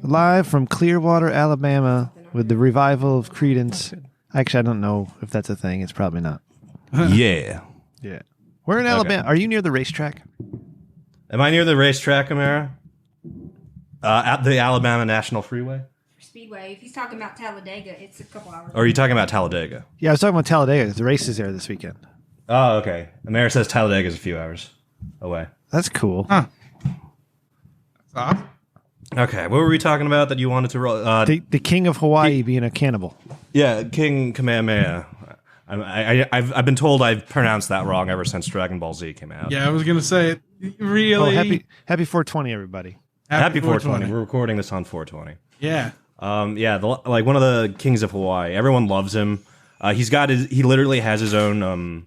live from Clearwater, Alabama, with the revival of Creedence. Actually, I don't know if that's a thing. It's probably not. Yeah. Yeah. We're in Alabama. Are you near the racetrack? Am I near the racetrack, Amara? At the Alabama National Freeway? Speedway. If he's talking about Talladega, it's a couple hours. Or are you talking about Talladega? Yeah, I was talking about Talladega. The race is there this weekend. Oh, okay. Amara says Talladega is a few hours away. That's cool. Huh. That's awesome. Okay, what were we talking about that you wanted to roll? The king of Hawaii being a cannibal. Yeah, King Kamehameha. I've been told I've pronounced that wrong ever since Dragon Ball Z came out. Yeah, I was gonna say really. Oh, happy 420, everybody. Happy 420. We're recording this on 420. Yeah. Like one of the kings of Hawaii. Everyone loves him. He literally has his own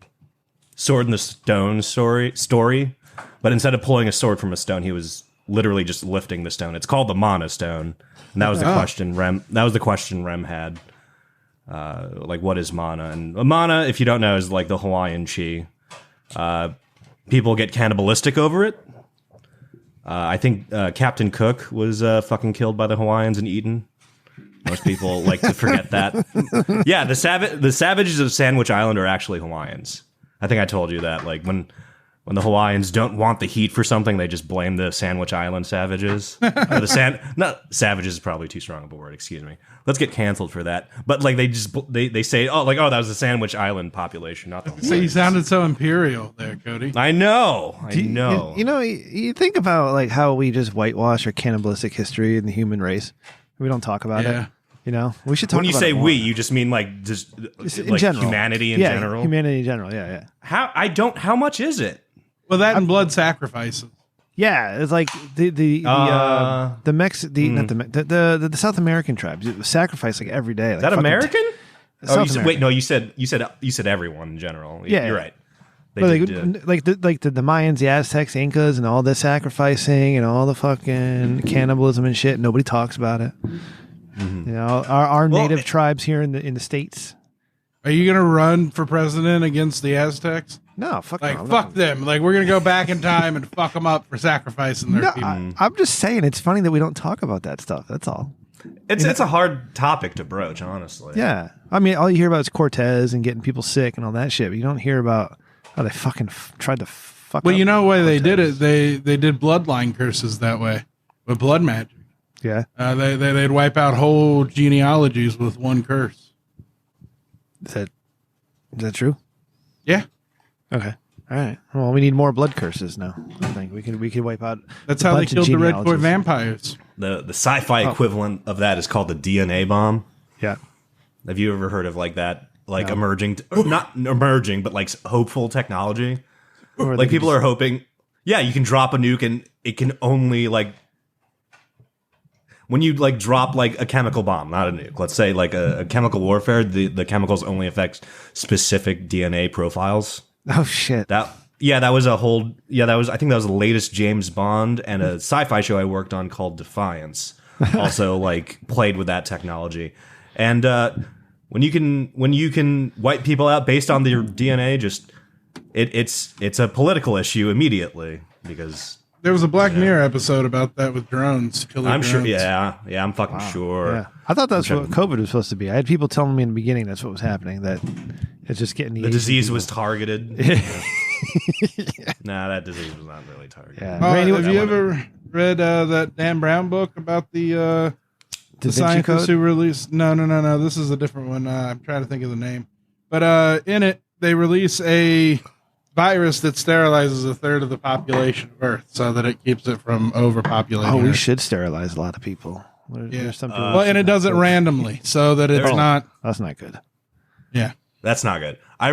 sword in the stone story, but instead of pulling a sword from a stone, he was literally just lifting the stone. It's called the Mana Stone, and that was the question Rem. That was the question Rem had. Like, what is mana? And mana, if you don't know, is like the Hawaiian chi. People get cannibalistic over it. I think Captain Cook was fucking killed by the Hawaiians and eaten. Most people like to forget that. Yeah, the savages of Sandwich Island are actually Hawaiians. I think I told you that. Like when the Hawaiians don't want the heat for something, they just blame the Sandwich Island savages. Or not savages is probably too strong of a word. Excuse me. Let's get canceled for that. But like they say, that was the Sandwich Island population, not the Hawaiians. So you sounded so imperial there, Cody. I know. You think about like how we just whitewash our cannibalistic history in the human race. We don't talk about it. We should talk. When you about say it more. we, you just mean like just in like general. humanity in general. Humanity in general. Yeah. How much is it? Well, that and blood sacrifices. Yeah, it's like the South American tribes sacrifice like every day. Like Is that American? American. You said everyone in general. Yeah, you're right. The Mayans, the Aztecs, Incas, and all the sacrificing and all the fucking cannibalism and shit. Nobody talks about it. Mm-hmm. Our native tribes here in the States. Are you gonna run for president against the Aztecs? No, fuck them. Like, we're going to go back in time and fuck them up for sacrificing their people. I'm just saying, it's funny that we don't talk about that stuff. That's all. It's a hard topic to broach, honestly. Yeah. I mean, all you hear about is Cortez and getting people sick and all that shit, but you don't hear about how they fucking tried to fuck Well, up you know why Cortez. they did it? They did bloodline curses that way with blood magic. Yeah. They'd wipe out whole genealogies with one curse. Is that true? Yeah. Okay. All right. Well, we need more blood curses now. I think we could wipe out. That's how they killed the red coat vampires. The sci-fi equivalent of that is called the DNA bomb. Yeah. Have you ever heard of like that? Like not emerging, but like hopeful technology. Or like people are hoping. Yeah, you can drop a nuke and it can only like. When you like drop like a chemical bomb, not a nuke, let's say like a chemical warfare, the chemicals only affect specific DNA profiles. Oh shit! I think that was the latest James Bond, and a sci-fi show I worked on called Defiance also like played with that technology. And when you can wipe people out based on their DNA, just it's a political issue immediately because there was a Black Mirror episode about that with drones. I'm sure. Yeah, I'm fucking sure. Yeah. I thought that's what COVID was supposed to be. I had people telling me in the beginning that's what was happening. That it's just getting the disease was targeted. Nah, that disease was not really targeted. Yeah. Randy, have you ever read that Dan Brown book about the scientists who released? No. This is a different one. I'm trying to think of the name. But in it, they release a virus that sterilizes a third of the population of Earth so that it keeps it from overpopulating. Oh, we Earth. should sterilize a lot of people. There's some people and it does it randomly so that it's not. That's not good. Yeah, that's not good. I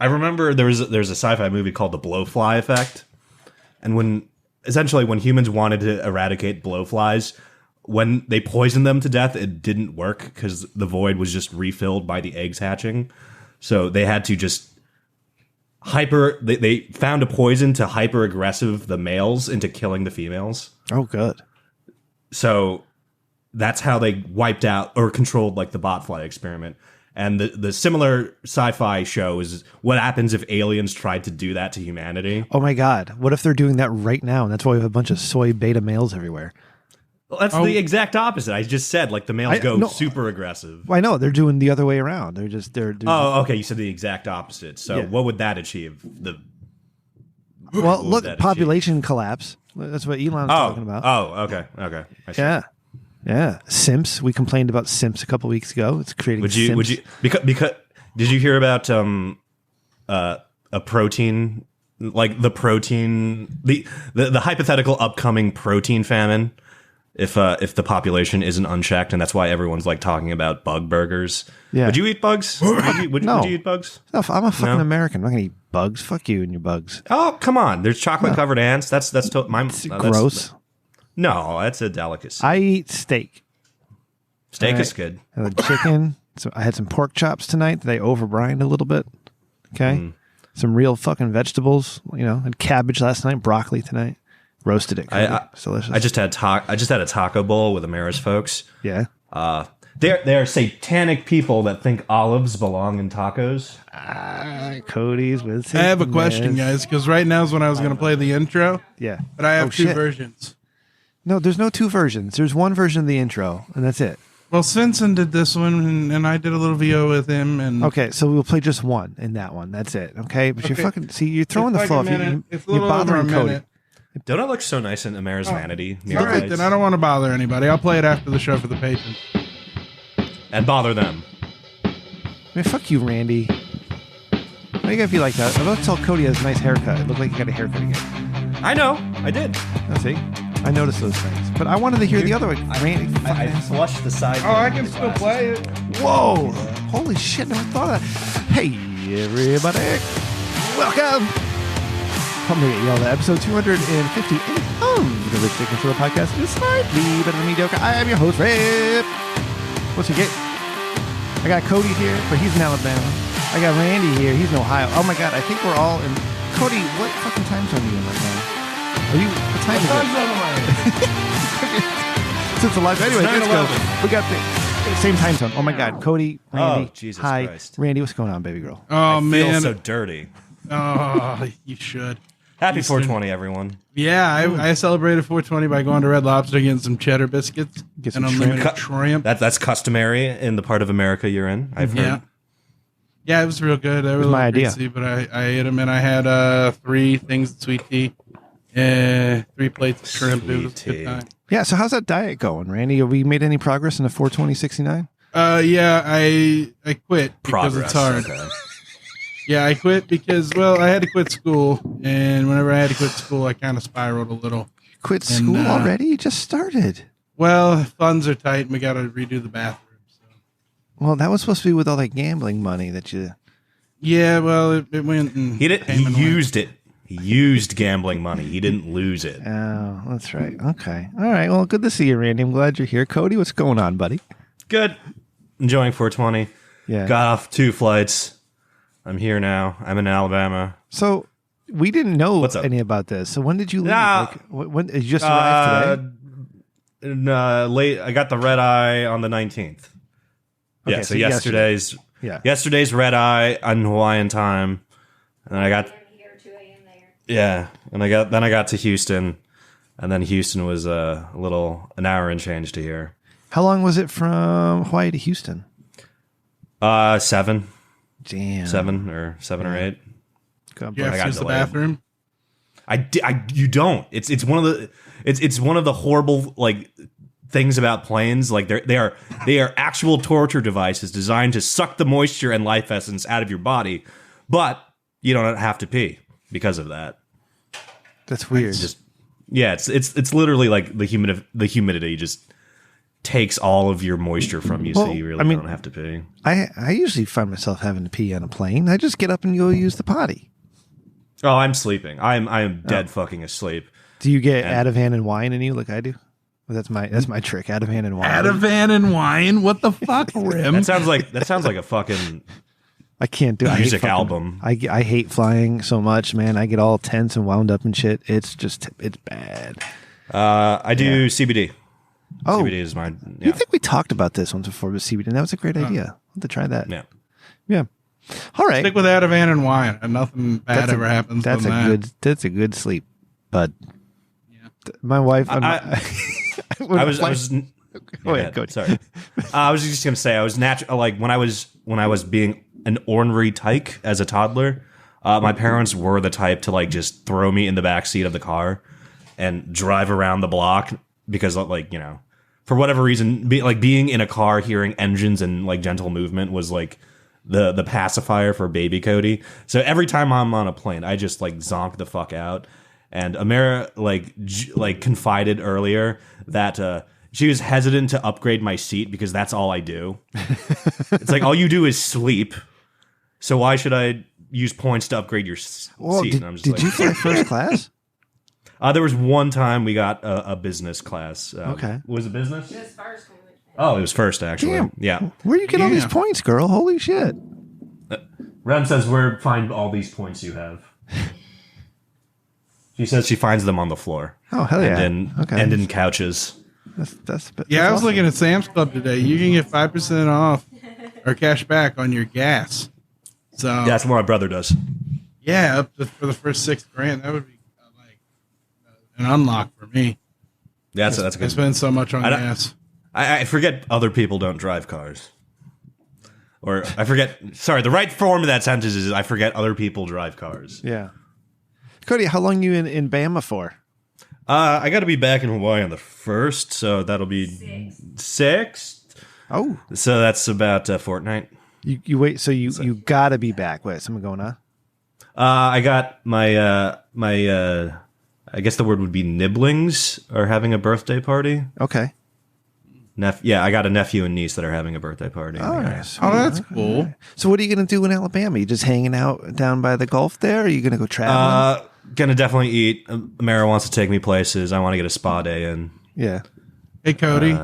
remember there's a sci-fi movie called The Blowfly Effect, and when humans wanted to eradicate blowflies, when they poisoned them to death, it didn't work because the void was just refilled by the eggs hatching. So they had to just they found a poison to hyper aggressive the males into killing the females. Oh, good. So that's how they wiped out or controlled like the botfly experiment. And the similar sci-fi show is what happens if aliens tried to do that to humanity. Oh my God. What if they're doing that right now? And that's why we have a bunch of soy beta males everywhere. Well, that's the exact opposite. I just said like the males go super aggressive. I know they're doing the other way around. They're oh, okay. You said the exact opposite. So what would that achieve? Well, look, population collapse. That's what Elon's talking about. Oh, okay. I see. Yeah. Simps. We complained about Simps a couple weeks ago. It's creating. Would you? Because did you hear about a protein, like the hypothetical upcoming protein famine? If the population isn't unchecked, and that's why everyone's like talking about bug burgers. Yeah. Would you eat bugs? Would you eat bugs? No, I'm a fucking American. I'm not gonna eat bugs. Fuck you and your bugs. Oh, come on. There's chocolate covered ants. That's gross. No, that's a delicacy. I eat steak. Steak is good. I had chicken. So I had some pork chops tonight that I overbrined a little bit. Okay. Some real fucking vegetables. Had cabbage last night, broccoli tonight. Roasted it. It's delicious. I just had a taco bowl with Amara's folks. Yeah. They're satanic people that think olives belong in tacos. Cody's with. I have a question, guys, because right now is when I was going to play the intro. Yeah. But I have two versions. No, there's no two versions. There's one version of the intro, and that's it. Well, Svensson did this one, and I did a little VO with him. And okay, so we'll play just one in that one. That's it. Okay, but you're throwing the flow. You're bothering Cody. Don't I look so nice in Amara's vanity? All right, then I don't want to bother anybody. I'll play it after the show for the patrons. And bother them. Man, fuck you, Randy. Why you gotta be like that? I'm about to tell Cody has a nice haircut. It looked like he got a haircut again. I know. I did. See? I noticed those things. But I wanted to hear the other one. Randy. I flushed the side. Oh, I can still play it. Whoa. Holy shit. Never thought of that. Hey, everybody. Welcome. Come to y'all to episode 258 of the Rich Dickman Show podcast. It's slightly better than mediocre. I am your host, Riff. What's your get? I got Cody here, but he's in Alabama. I got Randy here. He's in Ohio. Oh my God, I think we're all in. Cody, what fucking time zone are you in right now? What time is it? Since the live. Anyway, let's go. We got the same time zone. Oh my God, Cody, Randy. Oh, Jesus hi. Christ. Randy, what's going on, baby girl? Oh, man. I feel so dirty. Oh, you should. Happy 420, everyone. Yeah, I celebrated 420 by going to Red Lobster, getting some cheddar biscuits and unlimited shrimp. That's customary in the part of America you're in, I've heard. Yeah, it was real good. It was my idea. Greasy, but I ate them, and I had 3 things of sweet tea, 3 plates of shrimp. It was a good time. Yeah, so how's that diet going, Randy? Have we made any progress in the 420-69? Yeah, I quit because it's hard. Okay. Yeah, I quit because, I had to quit school, and whenever I had to quit school, I kind of spiraled a little. Quit school already? You just started. Well, funds are tight, and we got to redo the bathroom. So. Well, that was supposed to be with all that gambling money that you... Yeah, well, it went and... He used it. He used gambling money. He didn't lose it. Oh, that's right. Okay. All right. Well, good to see you, Randy. I'm glad you're here. Cody, what's going on, buddy? Good. Enjoying 420. Yeah. Got off 2 flights. I'm here now. I'm in Alabama. So we didn't know any about this. So when did you leave? When you just arrived today? Late. I got the red eye on the 19th. Okay, so yesterday's red eye on Hawaiian time, and I got and I got to Houston, and then Houston was an hour and change to here. How long was it from Hawaii to Houston? 7. Damn. 7 or 8. You have to use the bathroom? You don't. It's one of the horrible things about planes. Like they are actual torture devices designed to suck the moisture and life essence out of your body, but you don't have to pee because of that. That's weird. It's literally like the humidity just takes all of your moisture from you, so you really don't have to pee. I usually find myself having to pee on a plane. I just get up and go use the potty. Oh, I'm sleeping. I am dead fucking asleep. Do you get out of hand and wine in you like I do? Well, that's my trick. Out of hand and wine. Out of hand and wine. What the fuck, Rim? That sounds like a fucking. I can't do music album. I hate flying so much, man. I get all tense and wound up and shit. It's bad. I do CBD. Oh, CBD is mine. Yeah. You think we talked about this once before with CBD? That was a great idea. I'll have to try that. Yeah. All right. Stick with out of hand and wine, and nothing bad ever happens. That's a good sleep. But my wife, I was. Go ahead, Cody. Sorry. I was just gonna say I was natural. Like when I was being an ornery tyke as a toddler, my parents were the type to like just throw me in the back seat of the car and drive around the block because like for whatever reason, being in a car hearing engines and like gentle movement was like the pacifier for baby Cody. So every time I'm on a plane, I just like zonk the fuck out. And Amara like confided earlier that she was hesitant to upgrade my seat because that's all I do. It's like all you do is sleep. So why should I use points to upgrade your seat? Did you fly first class? There was one time we got a business class. Okay. Was it business? It was first. Oh, it was first, actually. Damn. Yeah. Where do you get all these points, girl? Holy shit. Ren says, where find all these points you have? She says she finds them on the floor. Oh, hell yeah. And in couches. That's I was awesome. looking at Sam's Club today. You can get 5% off or cash back on your gas. So That's what my brother does. yeah, for the first $6,000, that would be like an unlock for me. That's I good. spend so much on I don't- gas. I forget other people don't drive cars. Or I forget. Sorry, the right form of that sentence is I forget other people drive cars. Yeah. Cody, how long you in Bama for? I got to be back in Hawaii on the 1st, so that'll be 6th. Oh. So that's about a fortnight. You wait, so you got to be back. Wait, something going on? I got my I guess the word would be nibblings are having a birthday party. Okay. I got a nephew and niece that are having a birthday party. Oh, Yeah. nice. Oh, that's cool. So what are you going to do in Alabama? You just hanging out down by the Gulf there? Or are you going to go traveling? Gonna definitely eat. Mara wants to take me places. I want to get a spa day in. Yeah. Hey, Cody.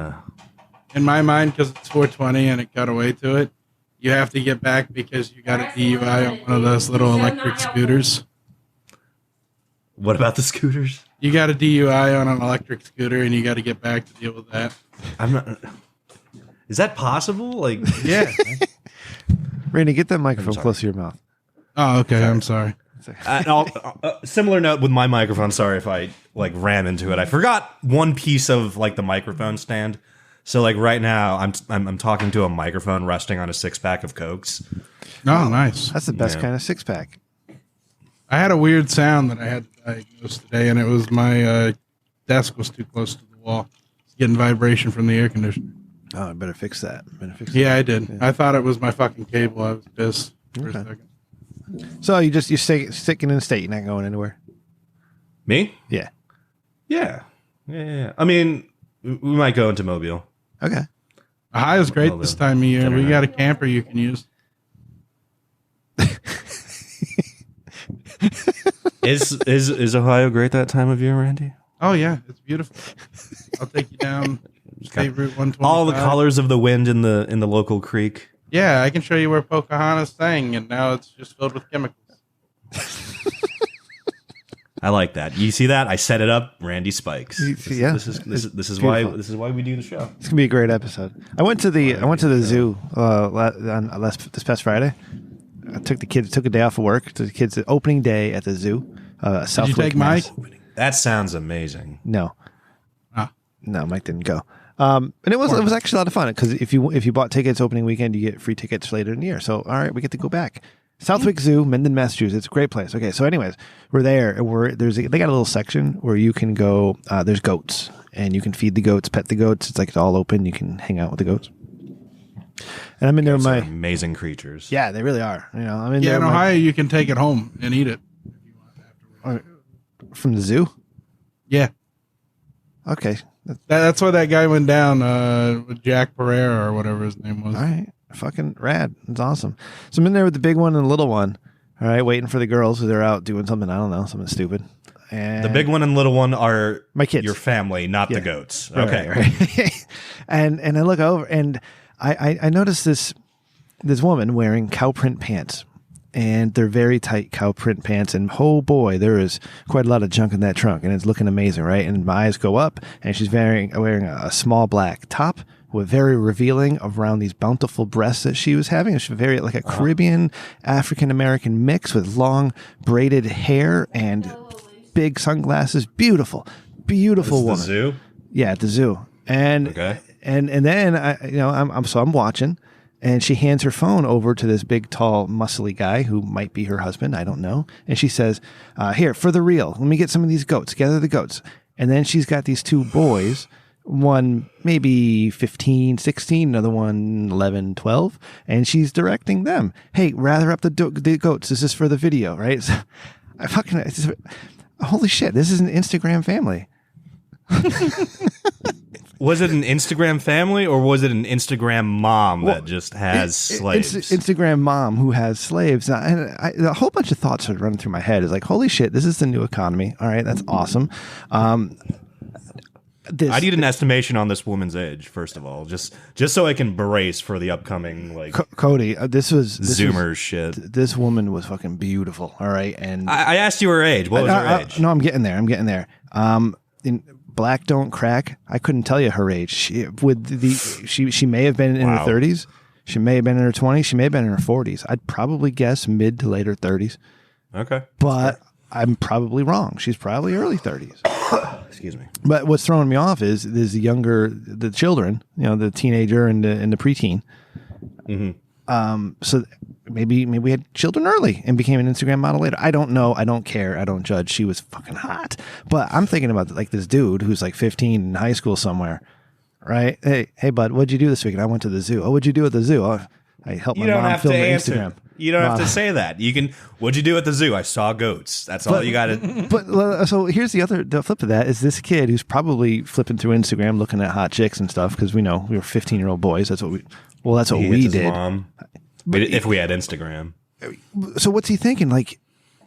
In my mind, because it's 420 and it cut away to it, you have to get back because you got a DUI on one of those little electric scooters. What about the scooters? You got a DUI on an electric scooter and you got to get back to deal with that. I'm not. Is that possible? Like, Yeah. Randy, get that microphone close to your mouth. Oh, okay. I'm sorry. Similar note with my microphone. Sorry if I like ran into it. I forgot one piece of like the microphone stand. So like right now, I'm talking to a microphone resting on a 6-pack of Cokes. Oh, nice. That's the best kind of 6-pack. I had a weird sound that I had to diagnose today, and it was my desk was too close to the wall. It's getting vibration from the air conditioner. Oh, I better fix that. Yeah, I did. Yeah. I thought it was my fucking cable. I was pissed for a second. So you're sticking in the state. You're not going anywhere. Me? Yeah. Yeah. I mean, we might go into Mobile. Okay. Ohio's great this time of year. We got a camper you can use. Is Ohio great that time of year, Randy? Oh yeah, it's beautiful. I'll take you down State Route 125. All the colors of the wind in the local creek. Yeah, I can show you where Pocahontas sang, and now it's just filled with chemicals. I like that. You see that? I set it up. Randy spikes. This is why we do the show. It's gonna be a great episode. I went to the zoo this past Friday. I took a day off of work. To the kids' opening day at the zoo. Did you take Mike? That sounds amazing. No, no, Mike didn't go. And it was actually a lot of fun because if you bought tickets opening weekend, you get free tickets later in the year. So all right, we get to go back. Southwick Zoo, Mendon, Massachusetts, great place. Okay, so anyways, we're there. And they got a little section where you can go. There's goats, and you can feed the goats, pet the goats. It's like it's all open. You can hang out with the goats. And I'm in there. Are amazing creatures. Yeah, they really are. You know, I'm in Yeah, there. in Ohio, you can take it home and eat it from the zoo. Yeah. Okay. That's why that guy went down with Jack Pereira or whatever his name was. All right. Fucking rad. It's awesome. So I'm in there with the big one and the little one. All right. Waiting for the girls because they're out doing something. I don't know. Something stupid. And the big one and little one are my kids. Your family, not the goats. Right, okay. Right. and I look over and I noticed this woman wearing cow print pants. And they're very tight cow print pants. And oh boy, there is quite a lot of junk in that trunk. And it's looking amazing, right? And my eyes go up and she's wearing a small black top with very revealing around these bountiful breasts that she was having. It's very like a Caribbean African-American mix with long braided hair and big sunglasses. Beautiful woman. The zoo? Yeah, at the zoo. And and then I'm watching, and she hands her phone over to this big, tall, muscly guy who might be her husband. I don't know. And she says, "Here for the reel. Let me get some of these goats. Gather the goats." And then she's got these two boys. One maybe 15, 16, another one 11, 12, and she's directing them. Hey, rather up the goats. This is for the video, right? So, holy shit! This is an Instagram family. Was it an Instagram family or was it an Instagram mom that just has slaves? Instagram mom who has slaves. And a whole bunch of thoughts are running through my head. Is like, holy shit, this is the new economy. All right, that's awesome. I need an estimation on this woman's age, first of all, just so I can brace for the upcoming Cody. This Zoomers shit. This woman was fucking beautiful. All right, and I asked you her age. What was her age? No, I'm getting there. In Black Don't Crack, I couldn't tell you her age. She may have been in her 30s. She may have been in her 20s. She may have been in her 40s. I'd probably guess mid to later 30s. Okay, but I'm probably wrong. She's probably early 30s. Excuse me. But what's throwing me off is the children, the teenager and the preteen. Mm-hmm. So maybe we had children early and became an Instagram model later. I don't know. I don't care. I don't judge. She was fucking hot. But I'm thinking about like this dude who's like 15 in high school somewhere, right? Hey, bud, what'd you do this weekend? I went to the zoo. Oh, what'd you do at the zoo? Oh, I helped my mom film the Instagram. You don't have to say that. You can. What'd you do at the zoo? I saw goats. That's all you got to. But so here's the flip of that is this kid who's probably flipping through Instagram looking at hot chicks and stuff because we know we were 15-year-old boys. That's what we did. Mom. But if we had Instagram. So what's he thinking? Like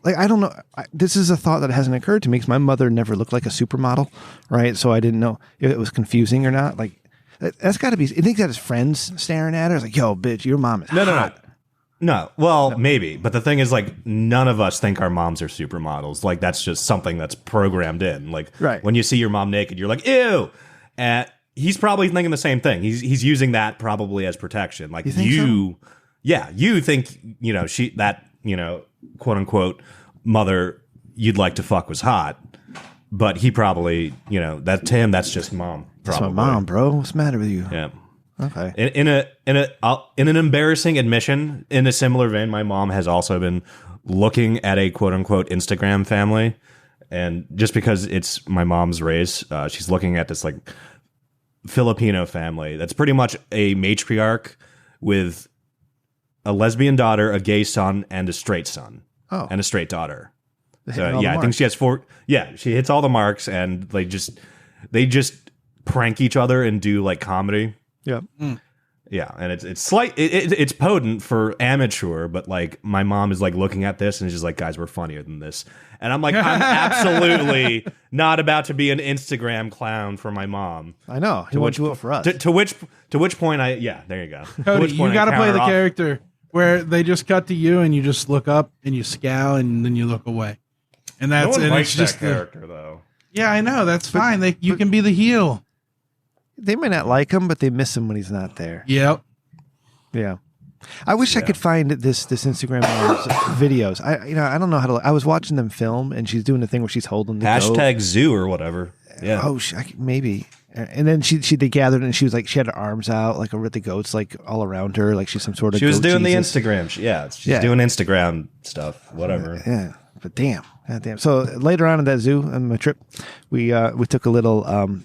I don't know. This is a thought that hasn't occurred to me because my mother never looked like a supermodel, right? So I didn't know if it was confusing or not. Like that's got to be. You think that his friends staring at her? It's like, yo, bitch, your mom is hot. No. Well, maybe. But the thing is, like, none of us think our moms are supermodels. Like, that's just something that's programmed in. Like, when you see your mom naked, you're like, ew. And he's probably thinking the same thing. He's using that probably as protection. Like, you think, quote unquote, mother you'd like to fuck was hot. But he probably, that to him, that's just mom. That's my mom, bro. What's the matter with you? Yeah. Okay. In an embarrassing admission, in a similar vein, my mom has also been looking at a quote unquote Instagram family, and just because it's my mom's race, she's looking at this like Filipino family that's pretty much a matriarch with a lesbian daughter, a gay son, and a straight son, and a straight daughter. So I think she has 4. Yeah, she hits all the marks, and they just prank each other and do like comedy. Yeah. Yeah, and it's potent for amateur, but like my mom is like looking at this and is just like, guys, we're funnier than this. And I'm like, I'm absolutely not about to be an Instagram clown for my mom. I know. He wants to do it for us. To which point there you go. Cody, you got to play the character where they just cut to you and you just look up and you scowl and then you look away. And that's no one likes it's just that character though. Yeah, I know. That's fine. You can be the heel. They may not like him, but they miss him when he's not there. Yep. Yeah. I wish I could find this Instagram videos. I don't know how to. I was watching them film, and she's doing the thing where she's holding the hashtag goat. zoo or whatever. Yeah. Oh, maybe. And then they gathered, and she was like, she had her arms out, like with the goats, like all around her, like she's some sort of. She was doing Jesus. the Instagram. She's doing Instagram stuff. Whatever. Yeah. But damn. So later on in that zoo, on my trip, we took a little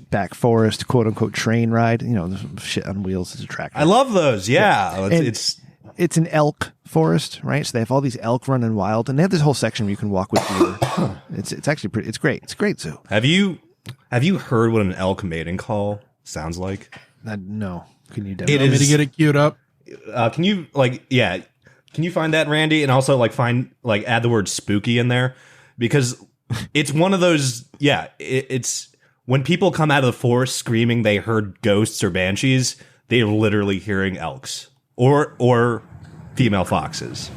back forest, quote unquote, train ride. Shit on wheels is a tractor. I love those. Yeah. It's an elk forest, right? So they have all these elk running wild, and they have this whole section where you can walk with deer. It's actually pretty. It's great. It's a great zoo. Have you heard what an elk mating call sounds like? No. Can you? It is. Me to get it queued up. Can you Can you find that, Randy? And also add the word spooky in there, because it's one of those. Yeah, it's when people come out of the forest screaming they heard ghosts or banshees. They're literally hearing elks or female foxes.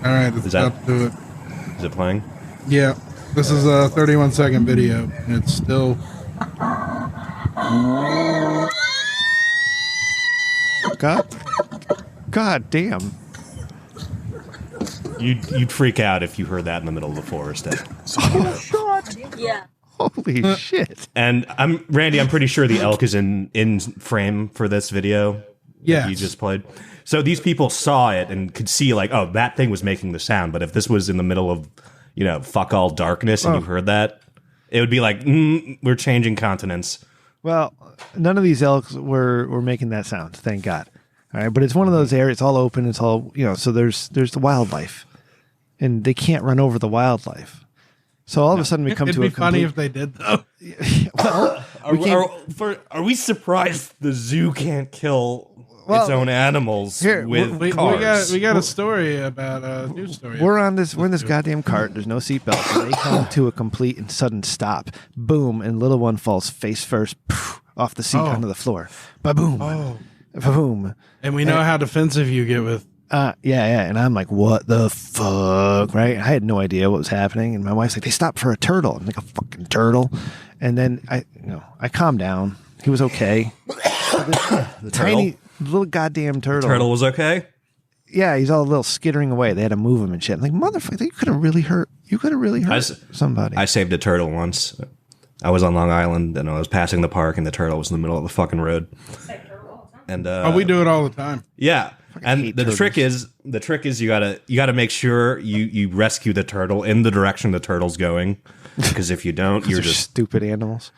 All right, let's do it. Is it playing? Yeah, this is a 31-second video, and it's still. God damn. You'd freak out if you heard that in the middle of the forest. Oh, God. Yeah. Holy Holy shit! And Randy. I'm pretty sure the elk is in frame for this video. Yeah, you just played. So these people saw it and could see like, oh, that thing was making the sound. But if this was in the middle of, fuck all darkness, and you heard that, it would be like, we're changing continents. Well, none of these elks were making that sound. Thank God. All right, but it's one of those areas. It's all open. It's all so there's the wildlife, and they can't run over the wildlife. So all of a sudden we come to a It'd be funny if they did, though. Well, are we surprised the zoo can't kill its own animals with cars? We got a story about a news story. We're in this goddamn cart. There's no seatbelt. And they come to a complete and sudden stop. Boom, and little one falls face first off the seat onto the floor. Ba-boom. Ba-boom. And we know how defensive you get with. Yeah. And I'm like, what the fuck, right? I had no idea what was happening. And my wife's like, they stopped for a turtle. I'm like, a fucking turtle. And then I calmed down. He was okay. The tiny little goddamn turtle. Turtle was okay? Yeah, he's all a little skittering away. They had to move him and shit. I'm like, motherfucker, you could have really hurt somebody. I saved a turtle once. I was on Long Island and I was passing the park and the turtle was in the middle of the fucking road. And we do it all the time. Yeah. And the trick is you gotta make sure you rescue the turtle in the direction the turtle's going, because if you don't, you're just stupid animals.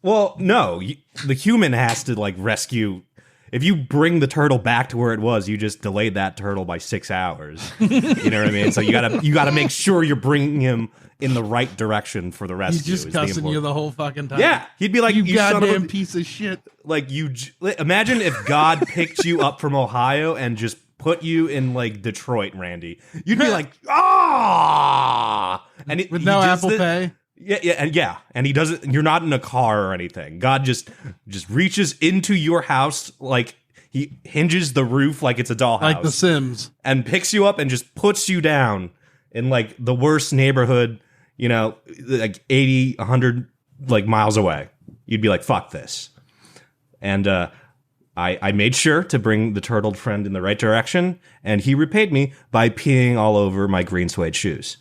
Well, no, the human has to like rescue. If you bring the turtle back to where it was, you just delayed that turtle by 6 hours. You know what I mean? So you gotta make sure you're bringing him in the right direction for the rescue. He's just cussing you the whole fucking time. Yeah, he'd be like, you goddamn piece of shit. Like imagine if God picked you up from Ohio and just put you in like Detroit, Randy. You'd be like, ah, and with no Apple Pay. Yeah, and he doesn't. You're not in a car or anything. God just reaches into your house, like he hinges the roof like it's a dollhouse, like The Sims, and picks you up and just puts you down in like the worst neighborhood, like 80, 100 like miles away. You'd be like, fuck this. And I made sure to bring the turtled friend in the right direction, and he repaid me by peeing all over my green suede shoes.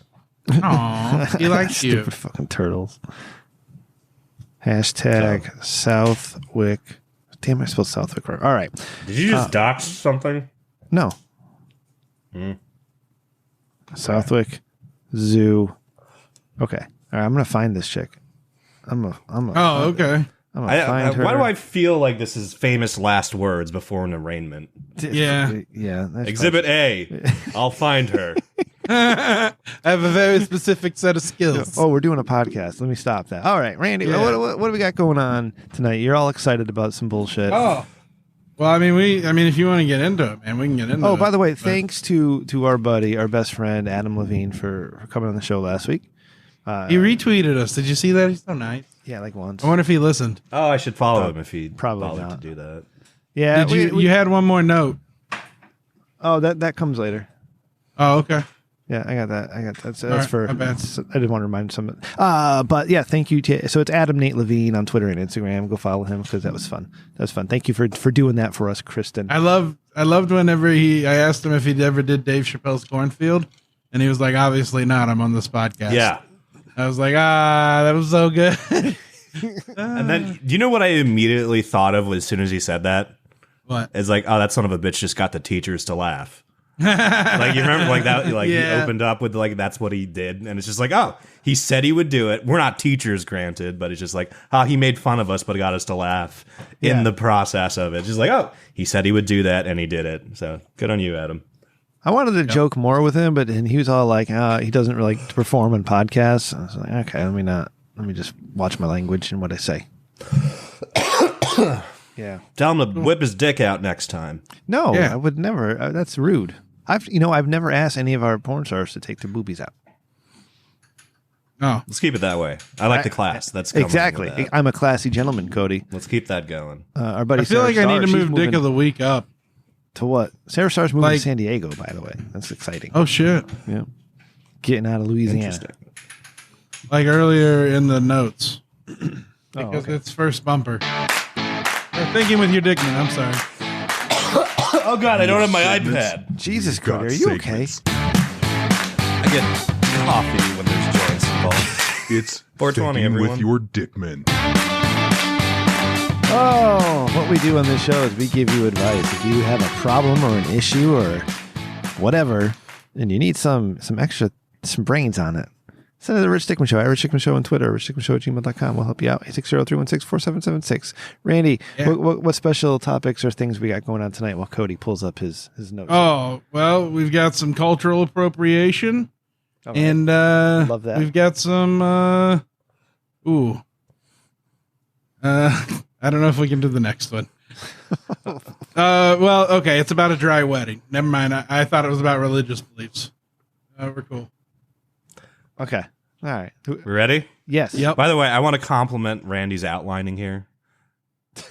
Aw, he likes you. Stupid fucking turtles. Hashtag Southwick. Damn, I spelled Southwick wrong. All right. Did you just dox something? No. Southwick Zoo. Okay. All right, I'm gonna find this chick. Okay. I'm gonna find her. Why do I feel like this is famous last words before an arraignment? Yeah. Exhibit A. I'll find her. I have a very specific set of skills. Oh, we're doing a podcast. Let me stop that. All right, Randy, what do we got going on tonight? You're all excited about some bullshit. Oh, well, I mean, if you want to get into it, man, we can get into it. Oh, by the way, thanks to our buddy, our best friend, Adam Levine, for coming on the show last week. He retweeted us. Did you see that? He's so nice. Yeah, like once. I wonder if he listened. Oh, I should follow him if he probably not to do that. Yeah, you had one more note. Oh, that comes later. Oh, okay. Yeah, I got that. That's right, for. my bad. I didn't want to remind some. But yeah, thank you. So it's Adam Nate Levine on Twitter and Instagram. Go follow him because that was fun. That was fun. Thank you for doing that for us, Kristen. I loved whenever I asked him if he ever did Dave Chappelle's Cornfield, and he was like, "Obviously not. I'm on this podcast." Yeah. I was like, that was so good. And then, do you know what I immediately thought of as soon as he said that? What? It's like, oh, that son of a bitch just got the teachers to laugh. Like, you remember like that? Like, Yeah. he opened up with like, that's what he did. And it's just like, oh, he said he would do it. We're not teachers, granted, but it's just like, oh, he made fun of us, but got us to laugh in the process of it. It's just like, oh, he said he would do that and he did it. So good on you, Adam. I wanted to joke more with him, but he was all like, he doesn't really perform in podcasts. I was like, okay, let me just watch my language and what I say. Yeah. Tell him to whip his dick out next time. No, I would never. That's rude. I've never asked any of our porn stars to take their boobies out. Oh, Let's keep it that way. I like the class. That's coming exactly. with that. I'm a classy gentleman, Cody. Let's keep that going. Our buddy. I feel Sarah like I need to Starr, move Dick of the Week up. To what? Sarah Starr's moving to Like- San Diego, by the way. That's exciting. Oh shit! Yeah. Getting out of Louisiana. Interesting. Like earlier in the notes, because okay. it's first bumper. You're thinking with your dick, man. I'm sorry. Oh, God, I don't have my iPad. Jesus, Cody, are you okay? I get coffee when there's joints involved. It's 420, everyone. With your Dickman. Oh, what we do on this show is we give you advice. If you have a problem or an issue or whatever, and you need some brains on it, send it to Rich Dickman Show. At Rich Dickman Show on Twitter, richdickmanshow@gmail.com. We'll help you out. 860-316-4776. Randy, what special topics or things we got going on tonight while Cody pulls up his notes? Oh, well, we've got some cultural appropriation. Right. And love that. We've got some I don't know if we can do the next one. Well, okay, it's about a dry wedding. Never mind. I thought it was about religious beliefs. We're cool. Okay. All right. We ready? Yes. Yep. By the way, I want to compliment Randy's outlining here.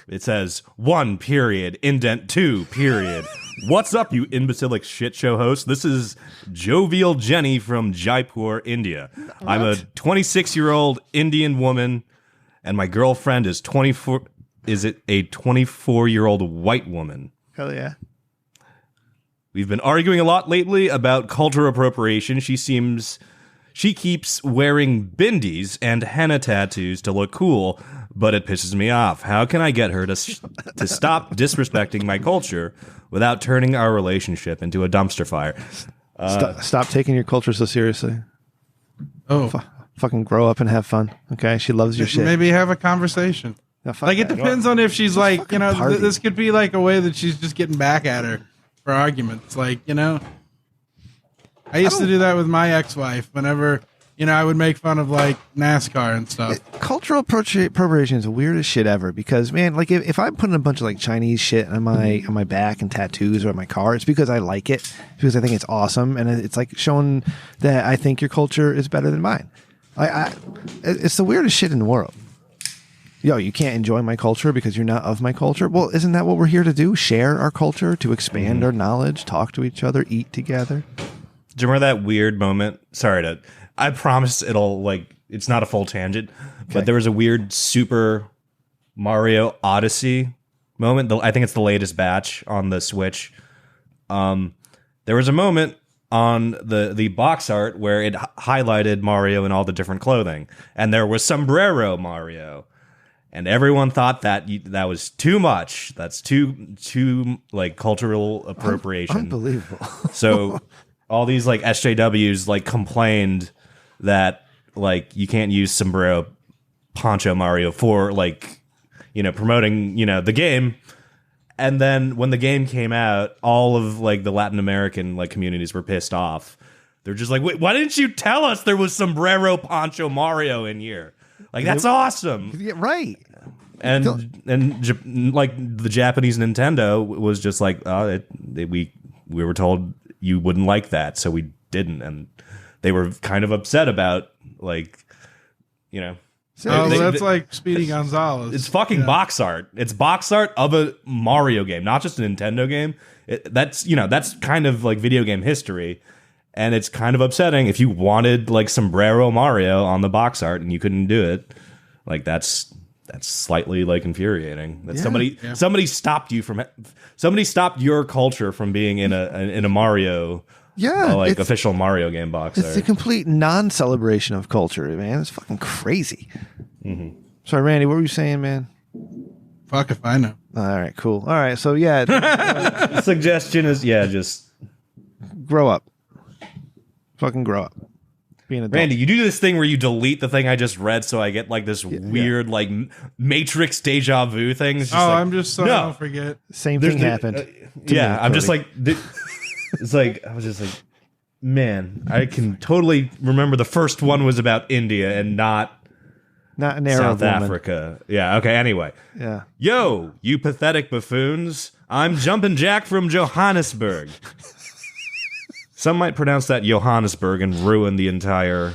It says 1 period, indent 2 period. What's up, you imbecilic shit show host? This is Jovial Jenny from Jaipur, India. What? I'm a 26-year-old Indian woman, and my girlfriend is 24. Is it a 24-year-old white woman? Hell yeah. We've been arguing a lot lately about cultural appropriation. She keeps wearing bindis and henna tattoos to look cool, but it pisses me off. How can I get her to stop disrespecting my culture without turning our relationship into a dumpster fire? Stop taking your culture so seriously. Oh. Fucking grow up and have fun, okay? She loves your shit. Maybe have a conversation. No, like, it depends on if she's like, this could be like a way that she's just getting back at her for arguments. Like, I used to do that with my ex-wife whenever, I would make fun of like NASCAR and stuff. Cultural appropriation is the weirdest shit ever because, man, like if I'm putting a bunch of like Chinese shit on my back and tattoos or on my car, it's because I like it, it's because I think it's awesome, and it's like showing that I think your culture is better than mine. It's the weirdest shit in the world. Yo, you can't enjoy my culture because you're not of my culture. Well, isn't that what we're here to do? Share our culture, to expand our knowledge, talk to each other, eat together. Do you remember that weird moment? I promise it's not a full tangent, but there was a weird Super Mario Odyssey moment. I think it's the latest batch on the Switch. There was a moment on the box art where it highlighted Mario in all the different clothing, and there was Sombrero Mario. And everyone thought that was too much. That's too like cultural appropriation. Unbelievable. So all these like SJWs like complained that like you can't use Sombrero Poncho Mario for like promoting the game. And then when the game came out, all of like the Latin American like communities were pissed off. They're just like, wait, why didn't you tell us there was Sombrero Poncho Mario in here? Like, that's awesome. Yeah, right. And like the Japanese Nintendo was just like, we were told you wouldn't like that, so we didn't, and they were kind of upset about like, that's like Speedy Gonzalez. It's fucking box art. It's box art of a Mario game, not just a Nintendo game. That's kind of like video game history. And it's kind of upsetting if you wanted like Sombrero Mario on the box art and you couldn't do it. Like that's slightly like infuriating. That somebody stopped you from somebody stopped your culture from being in a Mario official Mario game box art. It's a complete non-celebration of culture, man. It's fucking crazy. Mm-hmm. Sorry, Randy, what were you saying, man? Fuck if I know. All right, cool. All right, so yeah. Suggestion is just grow up. Fucking grow up. Being an adult. Randy, you do this thing where you delete the thing I just read, so I get like this weird like Matrix deja vu thing. It's just I'm just so I don't forget. Same thing happened. I'm just like, it's like I was just like, man, I can totally remember the first one was about India and not an Arab South Africa. Yeah. Okay. Anyway. Yeah. Yo, you pathetic buffoons! I'm Jumpin' Jack from Johannesburg. Some might pronounce that Johannesburg and ruin the entire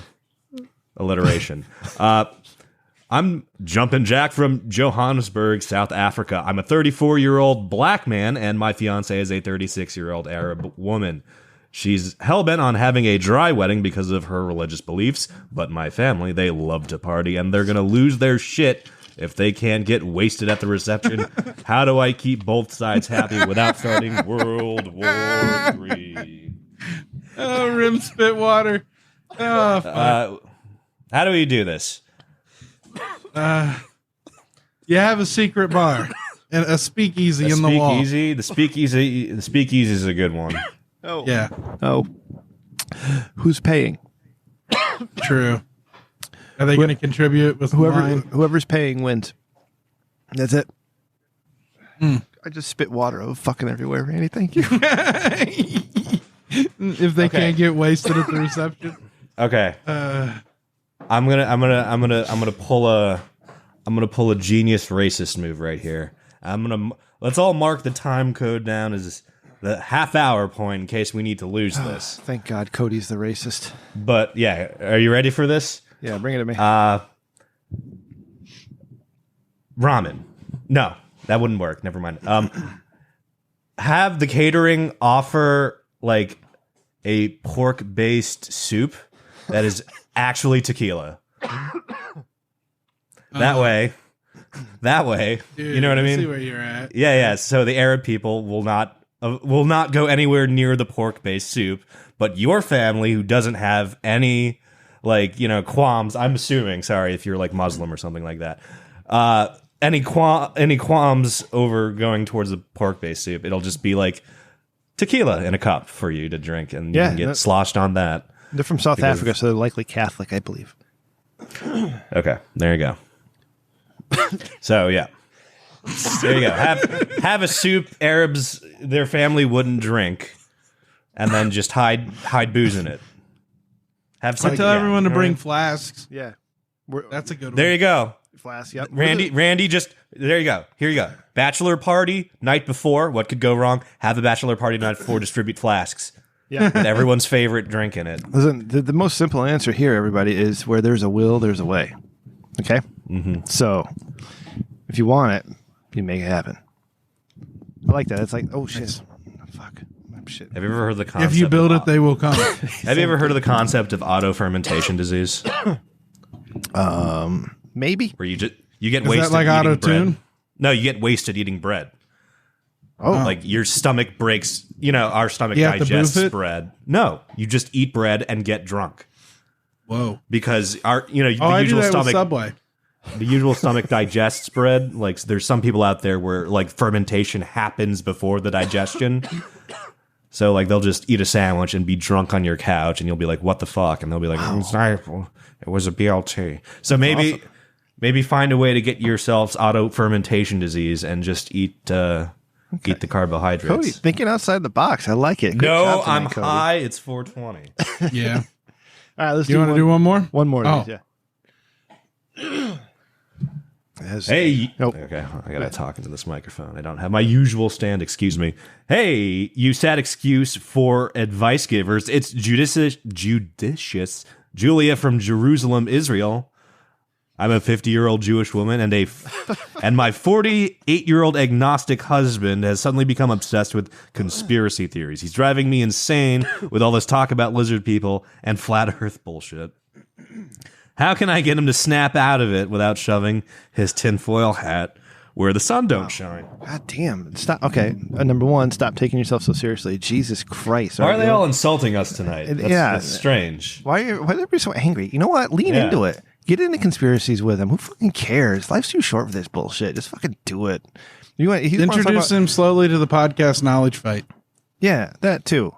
alliteration. I'm Jumpin' Jack from Johannesburg, South Africa. I'm a 34-year-old black man, and my fiance is a 36-year-old Arab woman. She's hell-bent on having a dry wedding because of her religious beliefs, but my family, they love to party, and they're going to lose their shit if they can't get wasted at the reception. How do I keep both sides happy without starting World War III? Oh, rim spit water. Oh, fuck. How do we do this? You have a secret bar and a speakeasy in the wall. The speakeasy is a good one. Oh. Yeah. Oh. Who's paying? True. Are they going to contribute with wine? Whoever's paying wins. That's it. I just spit water fucking everywhere, Randy. Thank you. If they can't get wasted at the reception. Okay. I'm gonna pull a genius racist move right here. Let's all mark the time code down as the half-hour point in case we need to lose this. Thank God Cody's the racist. But yeah, are you ready for this? Yeah, bring it to me. Ramen. No, that wouldn't work. Never mind. Have the catering offer like a pork-based soup that is actually tequila. That way, Dude, you know what I mean? See where you're at. Yeah. So the Arab people will not go anywhere near the pork-based soup, but your family, who doesn't have any qualms, I'm assuming. Sorry if you're like Muslim or something like that. Any qualms over going towards the pork-based soup? It'll just be like tequila in a cup for you to drink, and you can get sloshed on that. They're from South Africa, so they're likely Catholic, I believe. Okay, there you go. So yeah, there you go. Have a soup Arabs, their family wouldn't drink, and then just hide booze in it. Have some. I tell everyone to bring flasks. Yeah, That's a good one. There you go. flask. Yep. Randy, just there you go. Here you go. Bachelor party night before. What could go wrong? Have a bachelor party night before. Distribute flasks. Yeah. With everyone's favorite drink in it. Listen, the most simple answer here, everybody, is where there's a will, there's a way. Okay? Mm-hmm. So, if you want it, you make it happen. I like that. It's like, oh, shit. Oh, fuck. Shit. Have you ever heard of the concept? If you build it, they will come. Have you ever heard of the concept of auto fermentation disease? Maybe. Where you get Is wasted that like eating auto-tune? bread. No, you get wasted eating bread. Oh. Like your stomach breaks, our stomach You have to digests boof it? bread. No, you just eat bread and get drunk. Whoa. Because the I do usual that with stomach Subway. the usual stomach digests bread. Like there's some people out there where like fermentation happens before the digestion. So like they'll just eat a sandwich and be drunk on your couch and you'll be like, what the fuck? And they'll be like, it was a BLT. So maybe find a way to get yourselves auto fermentation disease and just eat the carbohydrates. Cody, thinking outside the box. I like it. Good No, job tonight, I'm Cody. high. It's 4:20. Yeah. All right, let's You want to do one more? One more. Oh. Yeah. Hey. Nope. Okay, I gotta talk into this microphone. I don't have my usual stand. Excuse me. Hey, you sad excuse for advice givers. It's judicious Julia from Jerusalem, Israel. I'm a 50-year-old Jewish woman, and my 48-year-old agnostic husband has suddenly become obsessed with conspiracy theories. He's driving me insane with all this talk about lizard people and flat Earth bullshit. How can I get him to snap out of it without shoving his tinfoil hat where the sun don't shine? God damn. Stop. Okay. Number one, stop taking yourself so seriously. Jesus Christ. Why are they all insulting us tonight? That's strange. Why are they so angry? You know what? Lean into it. Get into conspiracies with him. Who fucking cares? Life's too short for this bullshit. Just fucking do it. Introduce him slowly to the podcast knowledge fight. Yeah, that too.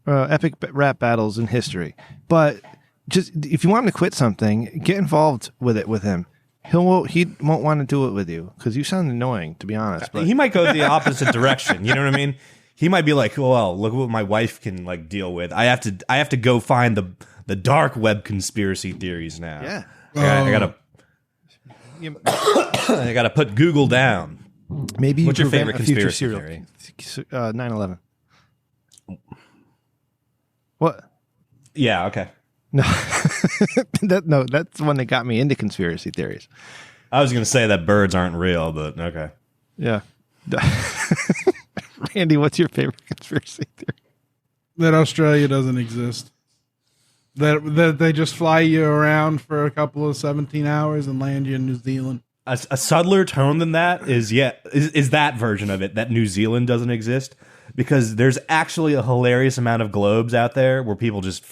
Epic rap battles in history. But just if you want him to quit something, get involved with it with him. He won't want to do it with you because you sound annoying, to be honest. But he might go the opposite direction. You know what I mean? He might be like, well, look what my wife can like deal with. I have to go find the dark web conspiracy theories now. Yeah. I gotta put Google down. Maybe What's your prevent favorite a future conspiracy serial- theory? 9/11. What? Yeah. Okay. No, that's the one that got me into conspiracy theories. I was gonna say that birds aren't real, but okay. Yeah. Randy, what's your favorite conspiracy theory? That Australia doesn't exist. That they just fly you around for a couple of 17 hours and land you in New Zealand. A subtler tone than that is that version of it, that New Zealand doesn't exist, because there's actually a hilarious amount of globes out there where people just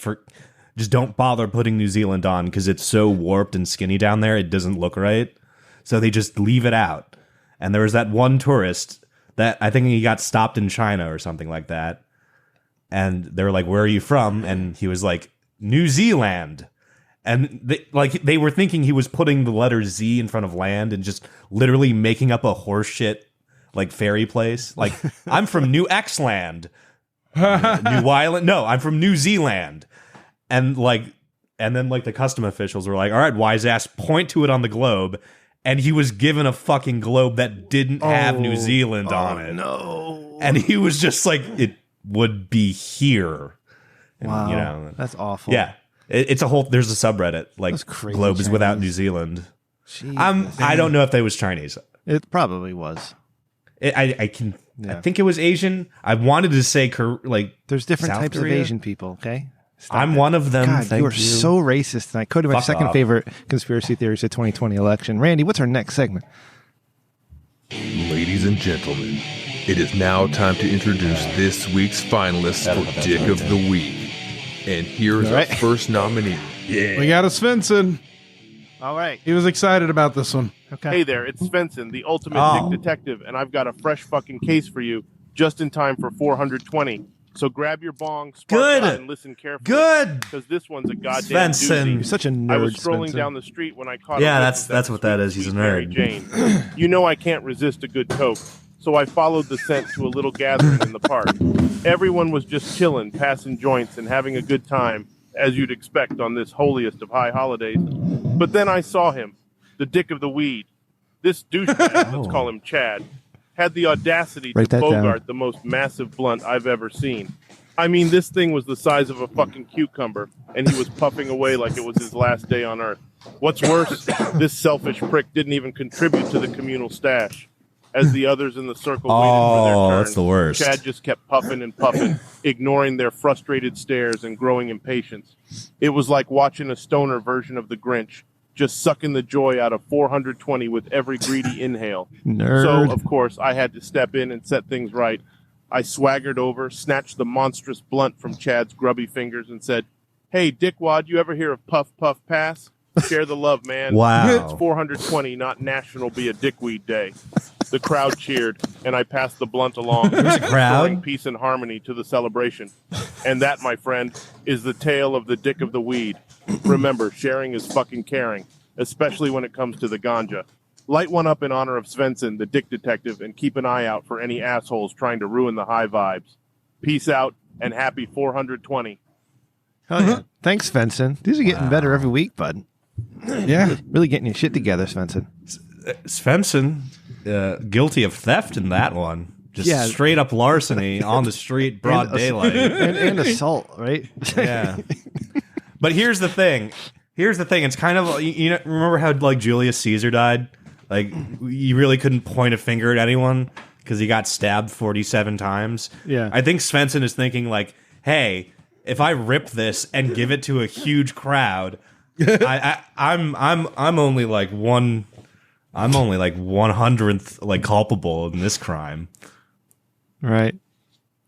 just don't bother putting New Zealand on because it's so warped and skinny down there. It doesn't look right. So they just leave it out. And there was that one tourist that I think he got stopped in China or something like that. And they were like, where are you from? And he was like, New Zealand. And they were thinking he was putting the letter Z in front of land and just literally making up a horseshit like fairy place. Like, I'm from New Xland. New Island. No, I'm from New Zealand. And then the custom officials were like, all right, wise ass, point to it on the globe. And he was given a fucking globe that didn't have New Zealand on it. No. And he was just like, it would be here. And, Wow. That's awful. Yeah. It's a whole, there's a subreddit, like globes Chinese. without New Zealand. Jesus. I don't know if they was Chinese. It probably was. I think it was Asian. I wanted to say there's different South types Korea. of Asian people, okay? I'm one of them. God, Thank you are so racist. And I quoted my Fuck second off. favorite conspiracy theories of 2020 election. Randy, what's our next segment? Ladies and gentlemen, it is now time to introduce this week's finalists for Dick of the Week. And here's our first nominee. We got a Svensson. All right. He was excited about this one. Okay. Hey there, it's Svensson, the ultimate dick detective, and I've got a fresh fucking case for you just in time for 420. So grab your bong, spark it, and listen carefully. Good. Because this one's a goddamn Svensson. doozy. You're such a nerd, I was strolling Svensson. down the street when I caught Yeah, a that's what that is. He's a Mary nerd. Jane. You know I can't resist a good Coke, so I followed the scent to a little gathering in the park. Everyone was just chilling, passing joints, and having a good time, as you'd expect on this holiest of high holidays. But then I saw him, the dick of the weed. This douchebag, let's call him Chad, had the audacity Write to that down. bogart the most massive blunt I've ever seen. I mean, this thing was the size of a fucking cucumber, and he was puffing away like it was his last day on Earth. What's worse, this selfish prick didn't even contribute to the communal stash. As the others in the circle waited for their turn, that's the worst. Chad just kept puffing and puffing, ignoring their frustrated stares and growing impatience. It was like watching a stoner version of the Grinch, just sucking the joy out of 420 with every greedy inhale. Nerd. So, of course, I had to step in and set things right. I swaggered over, snatched the monstrous blunt from Chad's grubby fingers, and said, "Hey, dickwad, you ever hear of Puff Puff Pass? Share the love, man. Wow. It's 420, not National Be a Dickweed Day." The crowd cheered, and I passed the blunt along, There's a crowd? restoring peace and harmony to the celebration. And that, my friend, is the tale of the dick of the weed. Remember, sharing is fucking caring, especially when it comes to the ganja. Light one up in honor of Svensson, the dick detective, and keep an eye out for any assholes trying to ruin the high vibes. Peace out, and happy 420. Hell yeah. Thanks, Svensson. These are getting better every week, bud. Yeah. Really getting your shit together, Svensson. Svensson, guilty of theft in that one. Just Yeah. straight up larceny on the street, broad And daylight. and assault, right? Yeah. But here's the thing. It's kind of, you know, remember how like Julius Caesar died? Like, you really couldn't point a finger at anyone because he got stabbed 47 times. Yeah. I think Svensson is thinking like, hey, if I rip this and give it to a huge crowd, I'm only like 100th like culpable in this crime. Right.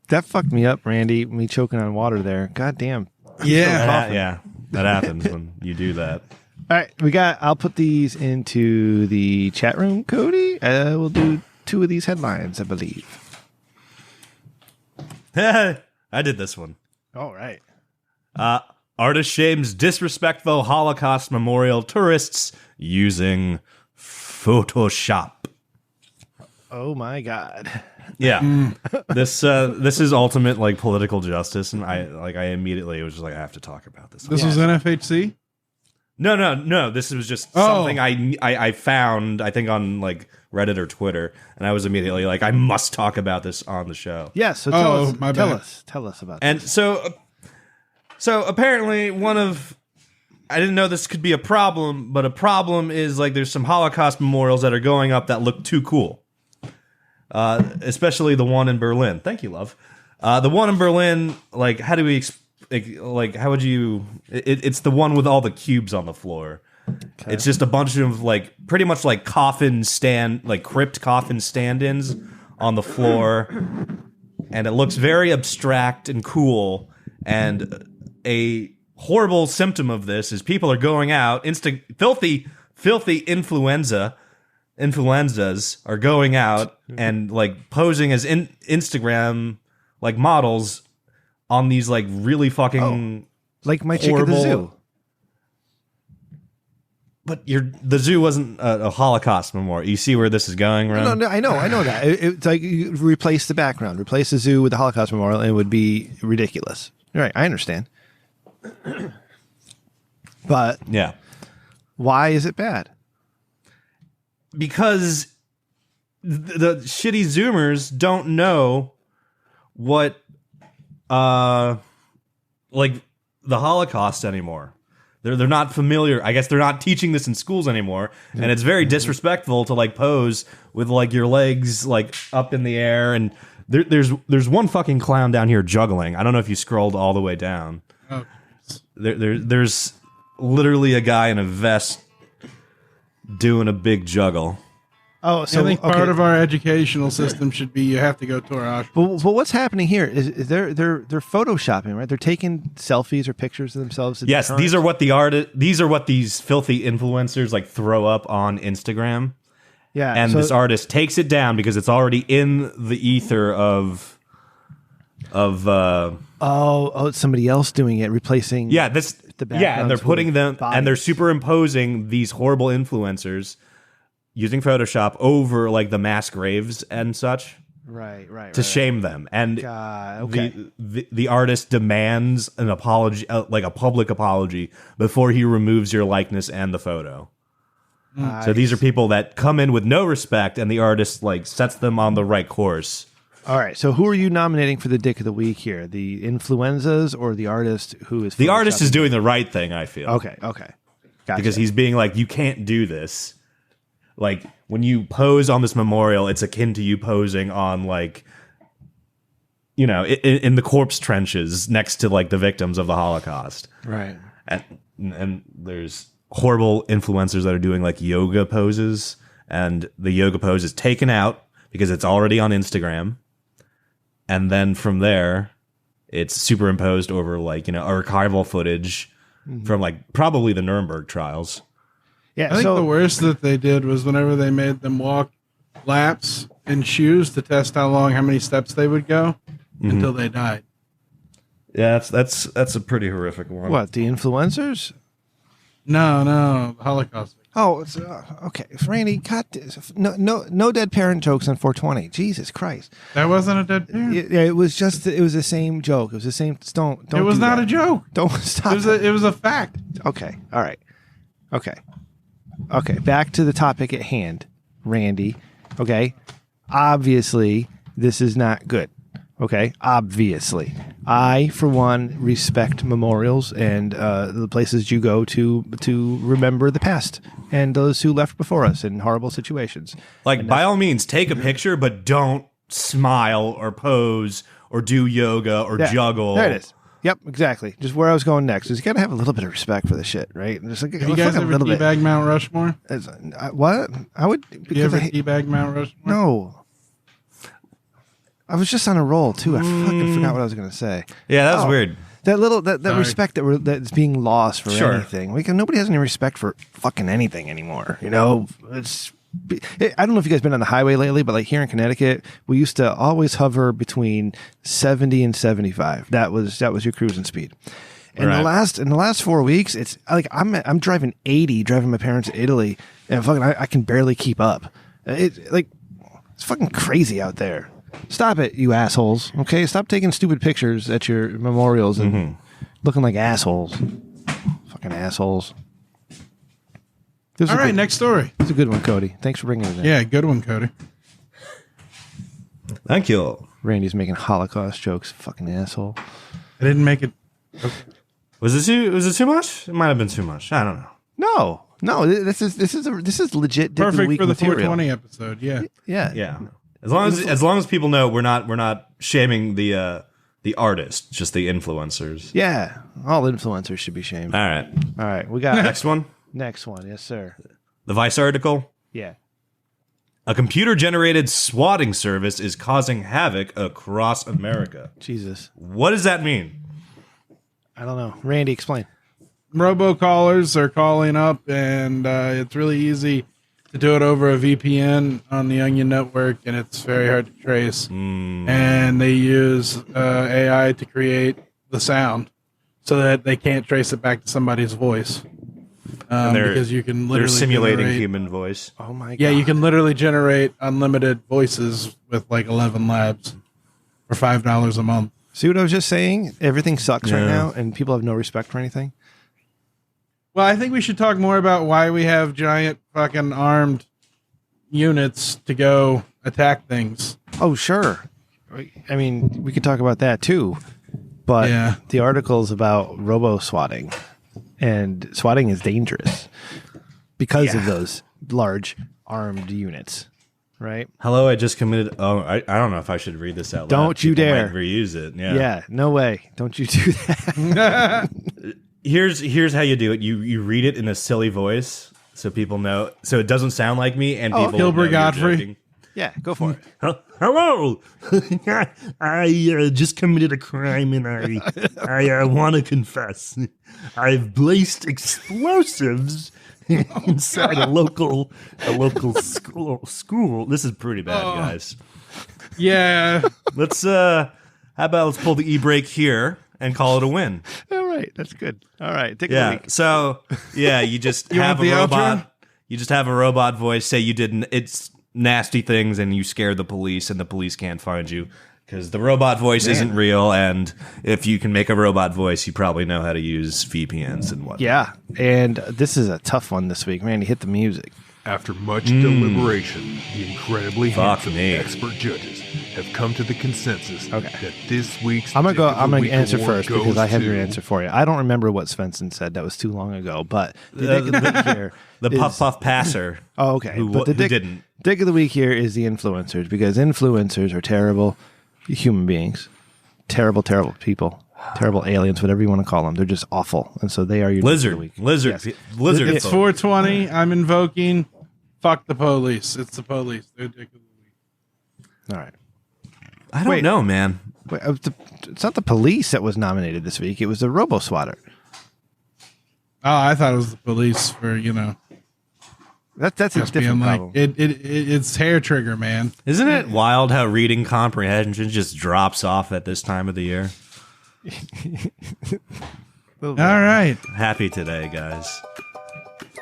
That fucked me up, Randy, me choking on water there. God damn. Yeah. That happens when you do that. All right, I'll put these into the chat room, Cody. We'll do 2 of these headlines, I believe. I did this one. All right. Artist shames disrespectful Holocaust memorial tourists using Photoshop. Oh my God. Yeah, this is ultimate like political justice, and I immediately was just like, I have to talk about this. This was NFHC? No. This was just something I found, I think, on like Reddit or Twitter, and I was immediately like, I must talk about this on the show. Yeah, so tell us about And this. so apparently I didn't know this could be a problem, but a problem is like there's some Holocaust memorials that are going up that look too cool. Especially the one in Berlin. Thank you, love. The one in Berlin, like, how do we, like, how would you, it's the one with all the cubes on the floor. Okay. It's just a bunch of, like, pretty much like crypt coffin stand-ins on the floor. And it looks very abstract and cool. And a horrible symptom of this is people are going out, filthy influenzas are going out and like posing as Instagram like models on these like really fucking like my chick at the zoo. But the zoo wasn't a Holocaust memorial. You see where this is going, right? No, I know that. It's like you replace the background, replace the zoo with the Holocaust memorial, and it would be ridiculous. Right, I understand. But yeah, why is it bad? Because the shitty Zoomers don't know what, like the Holocaust anymore. They're not familiar. I guess they're not teaching this in schools anymore, and it's very disrespectful to like pose with like your legs like up in the air. And there's one fucking clown down here juggling. I don't know if you scrolled all the way down. Oh. There's literally a guy in a vest doing a big juggle. Oh, so I think part of our educational system should be you have to go to our Auschwitz. But what's happening here is they're photoshopping, right? They're taking selfies or pictures of themselves. Yes, these are what these filthy influencers like throw up on Instagram. Yeah, and this artist takes it down because it's already in the ether of it's somebody else doing it, replacing and they're putting them bodies. And they're superimposing these horrible influencers using Photoshop over like the mass graves and such, right, to shame them. And the artist demands an apology, like a public apology, before he removes your likeness and the photo. Nice. So these are people that come in with no respect, and the artist like sets them on the right course. All right. So who are you nominating for the Dick of the Week here? The influenzas or the artist who is? The artist is doing the right thing, I feel. Okay. Gotcha. Because he's being like, you can't do this. Like when you pose on this memorial, it's akin to you posing on like, you know, in the corpse trenches next to like the victims of the Holocaust. Right. And there's horrible influencers that are doing like yoga poses, and the yoga pose is taken out because it's already on Instagram. And then from there, it's superimposed over like, you know, archival footage from like probably the Nuremberg trials. Yeah, I think the worst that they did was whenever they made them walk laps in shoes to test how many steps they would go until they died. Yeah, that's a pretty horrific one. What, the influencers? No, the Holocaust. Oh, it's, okay. Randy, cut this. No dead parent jokes on 420. Jesus Christ. That wasn't a dead parent? Yeah, it was the same joke. It was the same. Don't. It was not a joke. Don't stop. It was a fact. Okay. All right. Okay. Back to the topic at hand, Randy. Okay. Obviously, this is not good. Okay. Obviously. I, for one, respect memorials and the places you go to remember the past and those who left before us in horrible situations. Like, by all means, take a picture, but don't smile or pose or do yoga or juggle. There it is. Yep, exactly. Just where I was going next is you got to have a little bit of respect for the shit, right? Just like, you guys ever teabag Mount Rushmore? What? I would. You ever teabag Mount Rushmore? No. I was just on a roll too. I fucking forgot what I was going to say. Yeah, that was weird. That respect that's being lost for anything. Like nobody has any respect for fucking anything anymore. You know, I don't know if you guys been on the highway lately, but like here in Connecticut, we used to always hover between 70 and 75. That was your cruising speed. And in the last 4 weeks, it's like I'm driving 80, driving my parents to Italy, and fucking I can barely keep up. It's fucking crazy out there. Stop it, you assholes. Okay, stop taking stupid pictures at your memorials and looking like assholes. Fucking assholes. All right, next story. It's a good one, Cody. Thanks for bringing it in. Yeah, good one, Cody. Thank you. Randy's making Holocaust jokes. Fucking asshole. I didn't make it. Okay. Was it too much? It might have been too much. I don't know. No. This is legit. Perfect for the material. 420 episode. Yeah. Yeah. As long as people know we're not shaming the artist, just the influencers. Yeah, all influencers should be shamed. All right. We got next one. Next one, yes, sir. The Vice article. Yeah. A computer-generated swatting service is causing havoc across America. Jesus. What does that mean? I don't know. Randy, explain. Robocallers are calling up, and it's really easy to do it over a VPN on the Onion network, and it's very hard to trace. And they use AI to create the sound so that they can't trace it back to somebody's voice. Because you can literally they're simulating generate, human voice. Oh my god. Yeah, you can literally generate unlimited voices with like 11 labs for $5 a month. See what I was just saying? Everything sucks right now, and people have no respect for anything. Well, I think we should talk more about why we have giant fucking armed units to go attack things. Oh, sure. I mean, we could talk about that too. But the article's about robo-swatting. And swatting is dangerous because of those large armed units, right? Hello, I just committed. Oh, I don't know if I should read this out loud. Don't you People dare might reuse it. Yeah, no way. Don't you do that. Here's how you do it. You read it in a silly voice so people know. So it doesn't sound like me, and people Gilbert know you're Godfrey. joking. Yeah, go for it. Hello, I just committed a crime and I want to confess. I've placed explosives inside a local school. This is pretty bad, guys. Yeah. How about let's pull the e-brake here and call it a win. All right, that's good. All right, take a week. So you just have a want the robot. outro? You just have a robot voice say you didn't. It's nasty things, and you scare the police, and the police can't find you because the robot voice isn't real. And if you can make a robot voice, you probably know how to use VPNs and whatnot. Yeah, and this is a tough one this week. Man, you hit the music. After much deliberation, the incredibly handsome me. expert judges have come to the consensus that this week's I'm gonna Week answer award first because goes I have to- your answer for you. I don't remember what Svensson said. That was too long ago. But the dick of the week here The is- puff puff passer. Oh, okay. But the who didn't? dick of the week here is the influencers, because influencers are terrible human beings, terrible people, terrible aliens, whatever you want to call them. They're just awful, and so they are your Lizard. dick of the week. Lizard. Yes. Lizard. It's 420. I'm invoking fuck the police. It's the police. They're dick of the week. All right. I don't know, man. Wait, it's not the police that was nominated this week. It was the robo-swatter. Oh, I thought it was the police for, That's a just being different like, problem. it's hair trigger, man. Isn't it wild how reading comprehension just drops off at this time of the year? All right. Happy today, guys.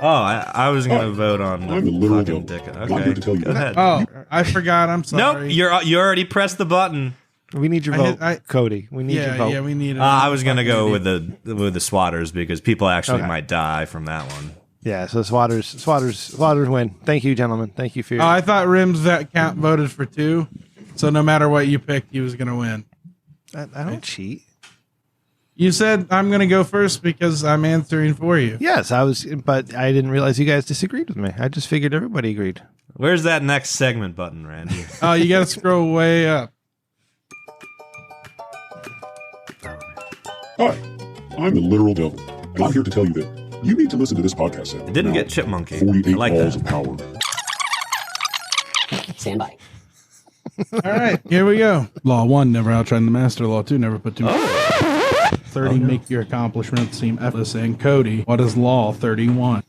Oh, I was going to vote on I'm the literal fucking devil. dick. I'm here Okay, to tell you go that. ahead. Oh, I forgot. I'm sorry. Nope, you already pressed the button. We need your vote, Cody. We need your vote. Yeah, we need it. I was going to go with the swatters because people actually might die from that one. Yeah, so swatters win. Thank you, gentlemen. Thank you for your... Oh, I thought Rim's that count voted for 2. So no matter what you picked, he was going to win. I don't cheat. You said I'm going to go first because I'm answering for you. Yes, I was, but I didn't realize you guys disagreed with me. I just figured everybody agreed. Where's that next segment button, Randy? Oh, you got to scroll way up. Hi, I'm the literal devil, and I'm here to tell you that you need to listen to this podcast segment. It didn't Now, get chipmunky. 48 I like balls that. of power. Stand by. All right, here we go. Law 1, never outshine the master. Law 2, never put too much. 30, make your accomplishments seem effortless. And Cody, what is Law 31?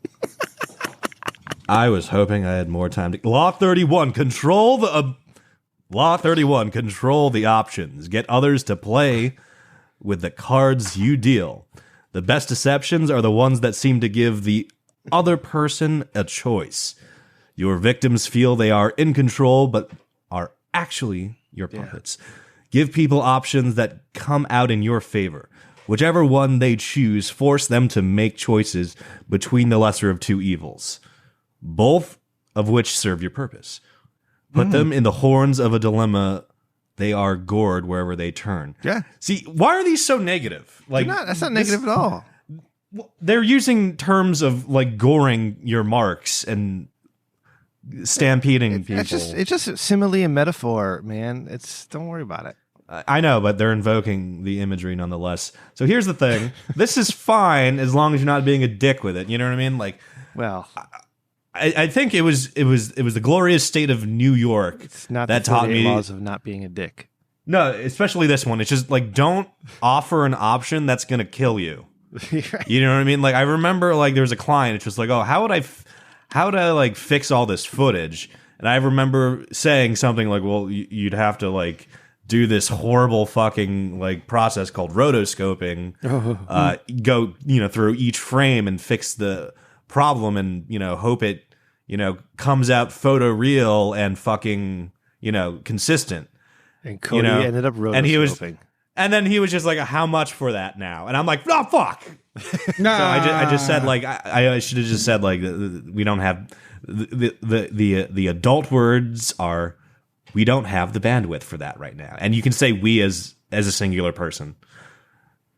I was hoping I had more time to. Law 31, control the. Law 31, control the options. Get others to play with the cards you deal. The best deceptions are the ones that seem to give the other person a choice. Your victims feel they are in control, but are actually your puppets. Give people options that come out in your favor. Whichever one they choose, force them to make choices between the lesser of two evils, both of which serve your purpose. Put them in the horns of a dilemma. They are gored wherever they turn. Yeah. See, why are these so negative? Like, That's not negative at all. they're using terms of like goring your marks and stampeding people. It's just a simile and metaphor, man. Don't worry about it. I know, but they're invoking the imagery nonetheless. So here's the thing: this is fine as long as you're not being a dick with it. You know what I mean? Like, Well, I think it was the glorious state of New York it's not that the taught 48 me. laws of not being a dick. No, especially this one. It's just like, don't offer an option that's going to kill you. You know what I mean? Like, I remember like there was a client. It's just like, oh, how would I like fix all this footage? And I remember saying something like, well, you'd have to like do this horrible fucking like process called rotoscoping, go, through each frame and fix the problem and, hope it, comes out photoreal and fucking, consistent. And Cody ended up rotoscoping. And then he was just like, how much for that now? And I'm like, oh, fuck. Nah. So I just said, like, I should have just said, like, we don't have the adult words are, we don't have the bandwidth for that right now. And you can say we as a singular person.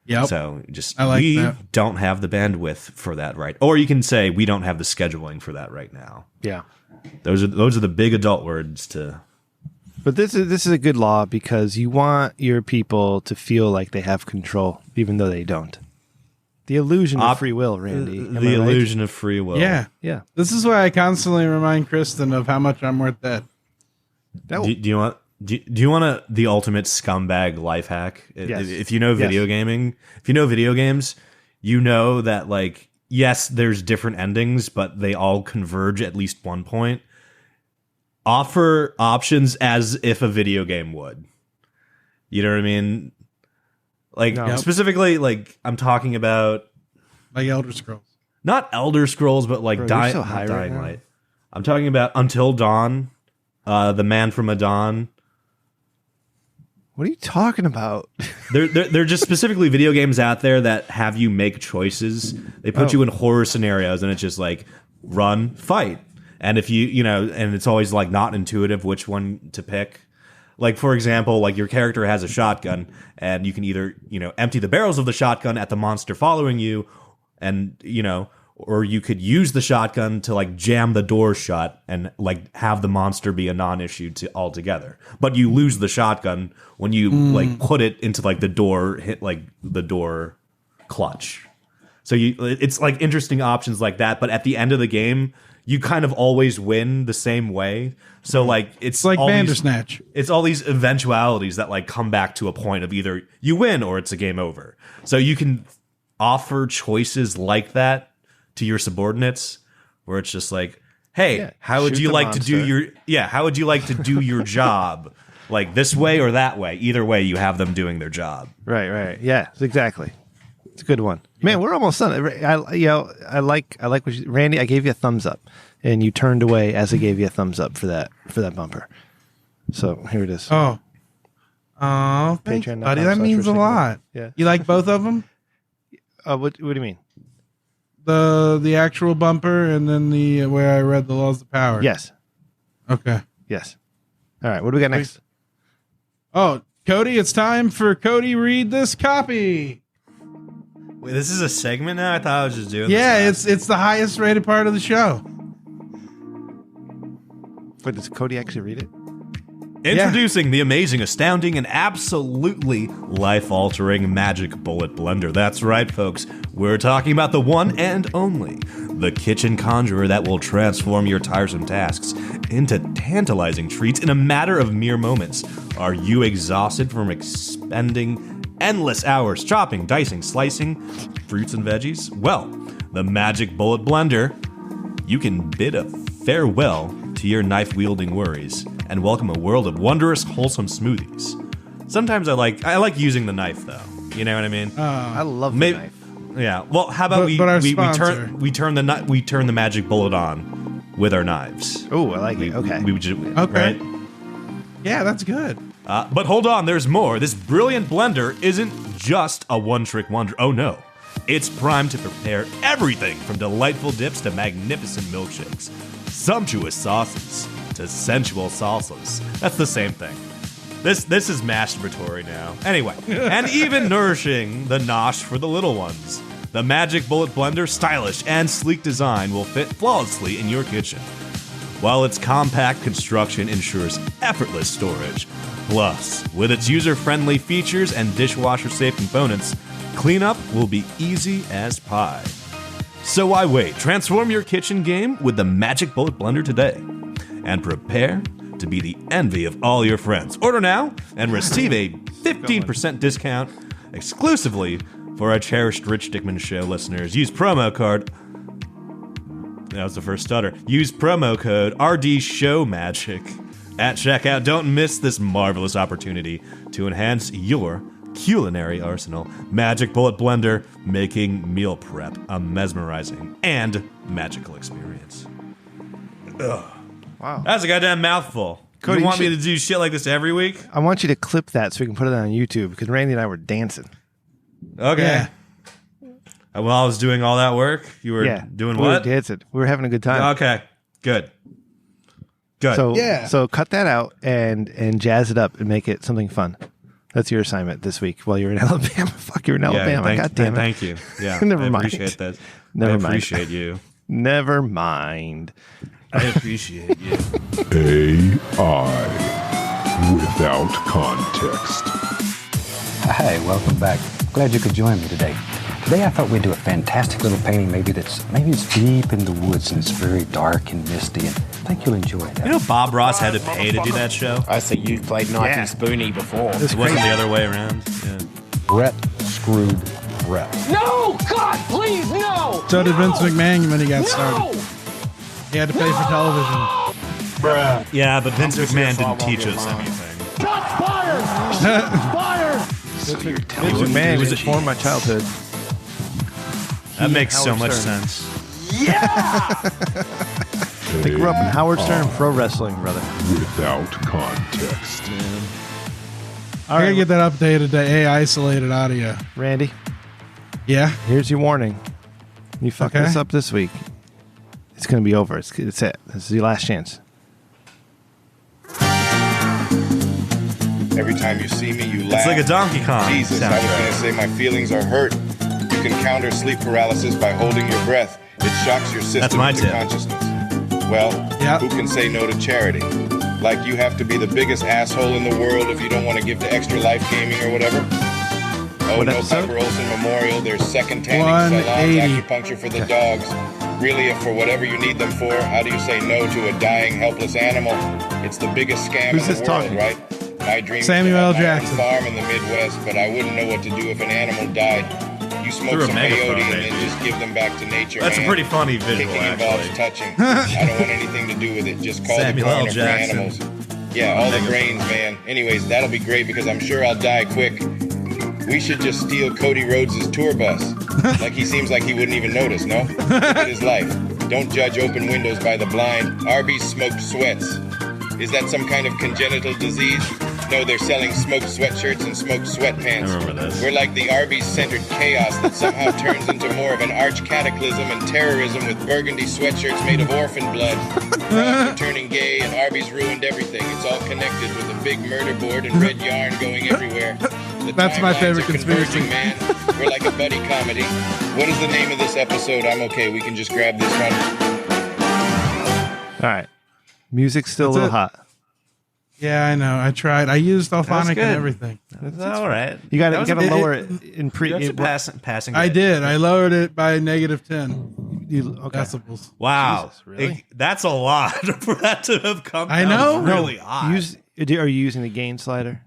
Yep. So just, we don't have the bandwidth for that right. Or you can say we don't have the scheduling for that right now. Yeah. Those are the big adult words to. But this is a good law because you want your people to feel like they have control, even though they don't. The illusion of free will, Randy. The illusion of free will. Yeah. Yeah. This is why I constantly remind Kristen of how much I'm worth dead. Do you want the ultimate scumbag life hack? Yes. If you know video gaming, if you know video games, you know that, like, yes, there's different endings, but they all converge at least one point. Offer options as if a video game would. You know what I mean? Like, specifically, like, I'm talking about... Like Elder Scrolls. Not Elder Scrolls, but like Dying right Light. I'm talking about Until Dawn, The Man from Medan. What are you talking about? They're just specifically video games out there that have you make choices. They put you in horror scenarios, and it's just like, run, fight. And if and it's always like not intuitive which one to pick. Like, for example, like your character has a shotgun and you can either, empty the barrels of the shotgun at the monster following you and, or you could use the shotgun to like jam the door shut and like have the monster be a non-issue altogether. But you lose the shotgun when you like put it into like the door, hit like the door clutch. So it's like interesting options like that. But at the end of the game, you kind of always win the same way. So like it's like all Bandersnatch. It's all these eventualities that like come back to a point of either you win or it's a game over. So you can offer choices like that to your subordinates where it's just like, hey, how would you like to do your job? Like this way or that way? Either way, you have them doing their job. Right. Yeah, exactly. It's a good one. Man, we're almost done. I like what Randy, I gave you a thumbs up and you turned away as I gave you a thumbs up for that bumper. So here it is. Oh, thanks, buddy. That means a lot. Yeah. You like both of them? What do you mean? The actual bumper and then the where I read the laws of power. Yes. Okay. Yes. All right. What do we got next? Oh, Cody, it's time for Cody read this copy. Wait, this is a segment now? I thought I was just doing this. Yeah, it's the highest rated part of the show. But does Cody actually read it? Introducing the amazing, astounding, and absolutely life-altering Magic Bullet Blender. That's right, folks. We're talking about the one and only, the kitchen conjurer that will transform your tiresome tasks into tantalizing treats in a matter of mere moments. Are you exhausted from expending endless hours chopping, dicing, slicing fruits and veggies? Well, the Magic Bullet Blender, you can bid a farewell to your knife-wielding worries and welcome a world of wondrous, wholesome smoothies. Sometimes I like using the knife, though. You know what I mean? I love the knife. Yeah. Well, how about we turn the Magic Bullet on with our knives? Oh, I like it. Okay. Right? Yeah, that's good. But hold on, there's more. This brilliant blender isn't just a one-trick wonder. Oh no. It's primed to prepare everything from delightful dips to magnificent milkshakes, sumptuous sauces to sensual salsas. That's the same thing. This is masturbatory now. Anyway, and even nourishing the nosh for the little ones. The Magic Bullet Blender stylish and sleek design will fit flawlessly in your kitchen, while its compact construction ensures effortless storage. Plus, with its user-friendly features and dishwasher-safe components, cleanup will be easy as pie. So why wait? Transform your kitchen game with the Magic Bullet Blender today and prepare to be the envy of all your friends. Order now and receive a 15% discount exclusively for our cherished Rich Dickman Show listeners. Use promo code... That was the first stutter. Use promo code RDShowMagic at checkout. Don't miss this marvelous opportunity to enhance your culinary arsenal. Magic Bullet Blender, making meal prep a mesmerizing and magical experience. Ugh. Wow. That's a goddamn mouthful. Cody, you want me to do shit like this every week? I want you to clip that so we can put it on YouTube because Randy and I were dancing. Okay. Yeah. While I was doing all that work, you were doing we what? were dancing. We were having a good time. Okay. Good. Good. So cut that out and jazz it up and make it something fun. That's your assignment this week while you're in Alabama. Fuck, you're in Alabama. God damn it. Thank you. Yeah. Never I mind. appreciate that. Never I mind. appreciate you. Never mind. I appreciate you. AI without context. Hi, welcome back. Glad you could join me today. Today I thought we'd do a fantastic little painting maybe it's deep in the woods and it's very dark and misty, and I think you'll enjoy that. You know Bob Ross had to pay to do that show? I say you played Knife and Spoonie before. It wasn't the other way around. Yeah. Brett screwed Brett. No! God, please, no! So did Vince McMahon when he got started. He had to pay for television. Bruh. Yeah, but Vince McMahon didn't teach us anything. Shots fired! Shots fired! Vince McMahon was informed my childhood. That makes so Howard much Stern. sense. Yeah! They grew up in Howard Stern pro wrestling, brother. Without context. I gotta get that updated to AI-isolated audio. Randy, Yeah? here's your warning. You fuck Okay. this up this week, it's going to be over. It's it. This is your last chance. Every time you see me, you laugh. It's like a Donkey Kong Jesus, I was soundtrack. going to say my feelings are hurt. You can counter sleep paralysis by holding your breath. It shocks your system That's my into tip. consciousness. Well, who can say no to charity? Like you have to be the biggest asshole in the world if you don't want to give to Extra Life Gaming or whatever? Oh, What no episode? Piper Olsen Memorial. There's second tanning 180. salons, acupuncture for the dogs. Really, if for whatever you need them for, how do you say no to a dying, helpless animal? It's the biggest scam Who's in the this world, talking? right? My dream is Samuel to have L. my Jackson. own farm in the Midwest, but I wouldn't know what to do if an animal died. You smoke Through a some megaphone, peyote and then maybe. just give them back to nature. That's a man. pretty funny visual, Kicking involves actually. touching. I don't want anything to do with it. Just call Samuel the L. coroner for Jackson. animals. Yeah, all the brains, man. Anyways, that'll be great because I'm sure I'll die quick. We should just steal Cody Rhodes' tour bus. Like he seems like he wouldn't even notice, no? Look at his life. Don't judge open windows by the blind. Arby's smoked sweats. Is that some kind of congenital disease? No, they're selling smoked sweatshirts and smoked sweatpants. I remember this. We're like the Arby's-centered chaos that somehow turns into more of an arch cataclysm and terrorism with burgundy sweatshirts made of orphan blood. Frogs are turning gay and Arby's ruined everything. It's all connected with a big murder board and red yarn going everywhere. The That's my timelines favorite are converging, conspiracy. man. We're like a buddy comedy. What is the name of this episode? I'm okay. We can just grab this one. All right. Music's still That's a little it. hot. Yeah, I know. I tried. I used Alphonic and good. everything. That's all right. You got That was to a- lower it in pre. That's a it- passing. I grade. did. I lowered it by -10 you- okay. decibels. Wow, Jesus, really? that's a lot for that to have come. I down know. really high. Are you using the gain slider?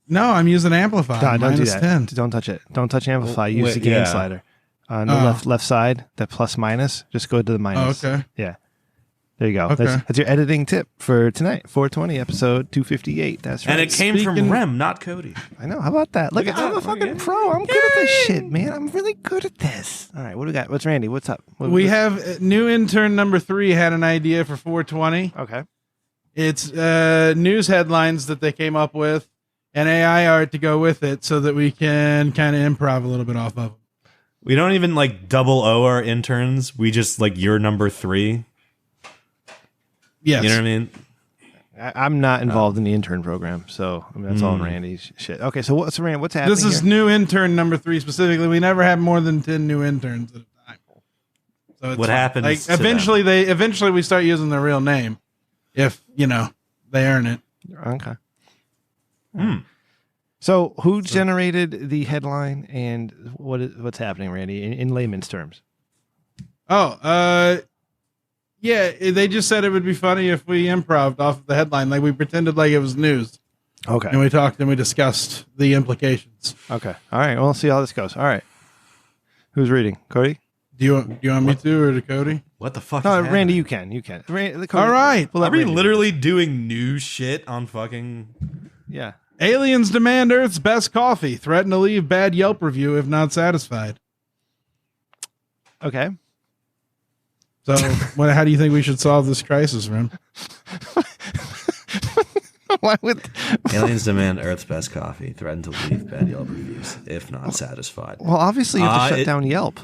No, I'm using amplifier. No, don't do minus that. 10. Don't touch it. Don't touch amplify. Use wait, the gain yeah. slider on the Oh. left side. That plus minus. Just go to the minus. Oh, okay. Yeah. There you go. Okay. That's your editing tip for tonight. 420 episode 258. That's right. and it came from Speaking- Rem, not Cody. I know. How about that? Look, Look at I'm that. a fucking Yeah. pro. I'm good at this shit, man. I'm really good at this. All right. What do we got? What's Randy? What's up? We have new intern number 3 had an idea for 420. Okay. It's news headlines that they came up with and AI art to go with it so that we can kind of improv a little bit off of them. We don't even like double O our interns. We just like you're number 3. Yes. You know what I mean? I'm not involved in the intern program, so I mean, that's all Randy's shit. Okay, so what's Randy? What's happening? This is here? new intern number 3 specifically. We never have more than 10 new interns at a time. So it's What fine. happens Like to eventually we start using their real name if, they earn it. Okay. So, who generated the headline, and what's happening, Randy? In layman's terms, Yeah, they just said it would be funny if we improv'd off of the headline, like we pretended like it was news. Okay. And we talked and we discussed the implications. Okay. All right. Well, we'll see how this goes. All right. Who's reading? Cody? Do you want me to or to Cody? What the fuck? No, is Randy, happening? you can. You can. Cody, all right. We'll Are we Randy literally doing new shit on fucking? Yeah. Aliens demand Earth's best coffee. Threaten to leave bad Yelp review if not satisfied. Okay. So, how do you think we should solve this crisis, Rim? Why would Aliens demand Earth's best coffee. Threaten to leave bad Yelp reviews if not satisfied. Well, obviously you have to shut down Yelp.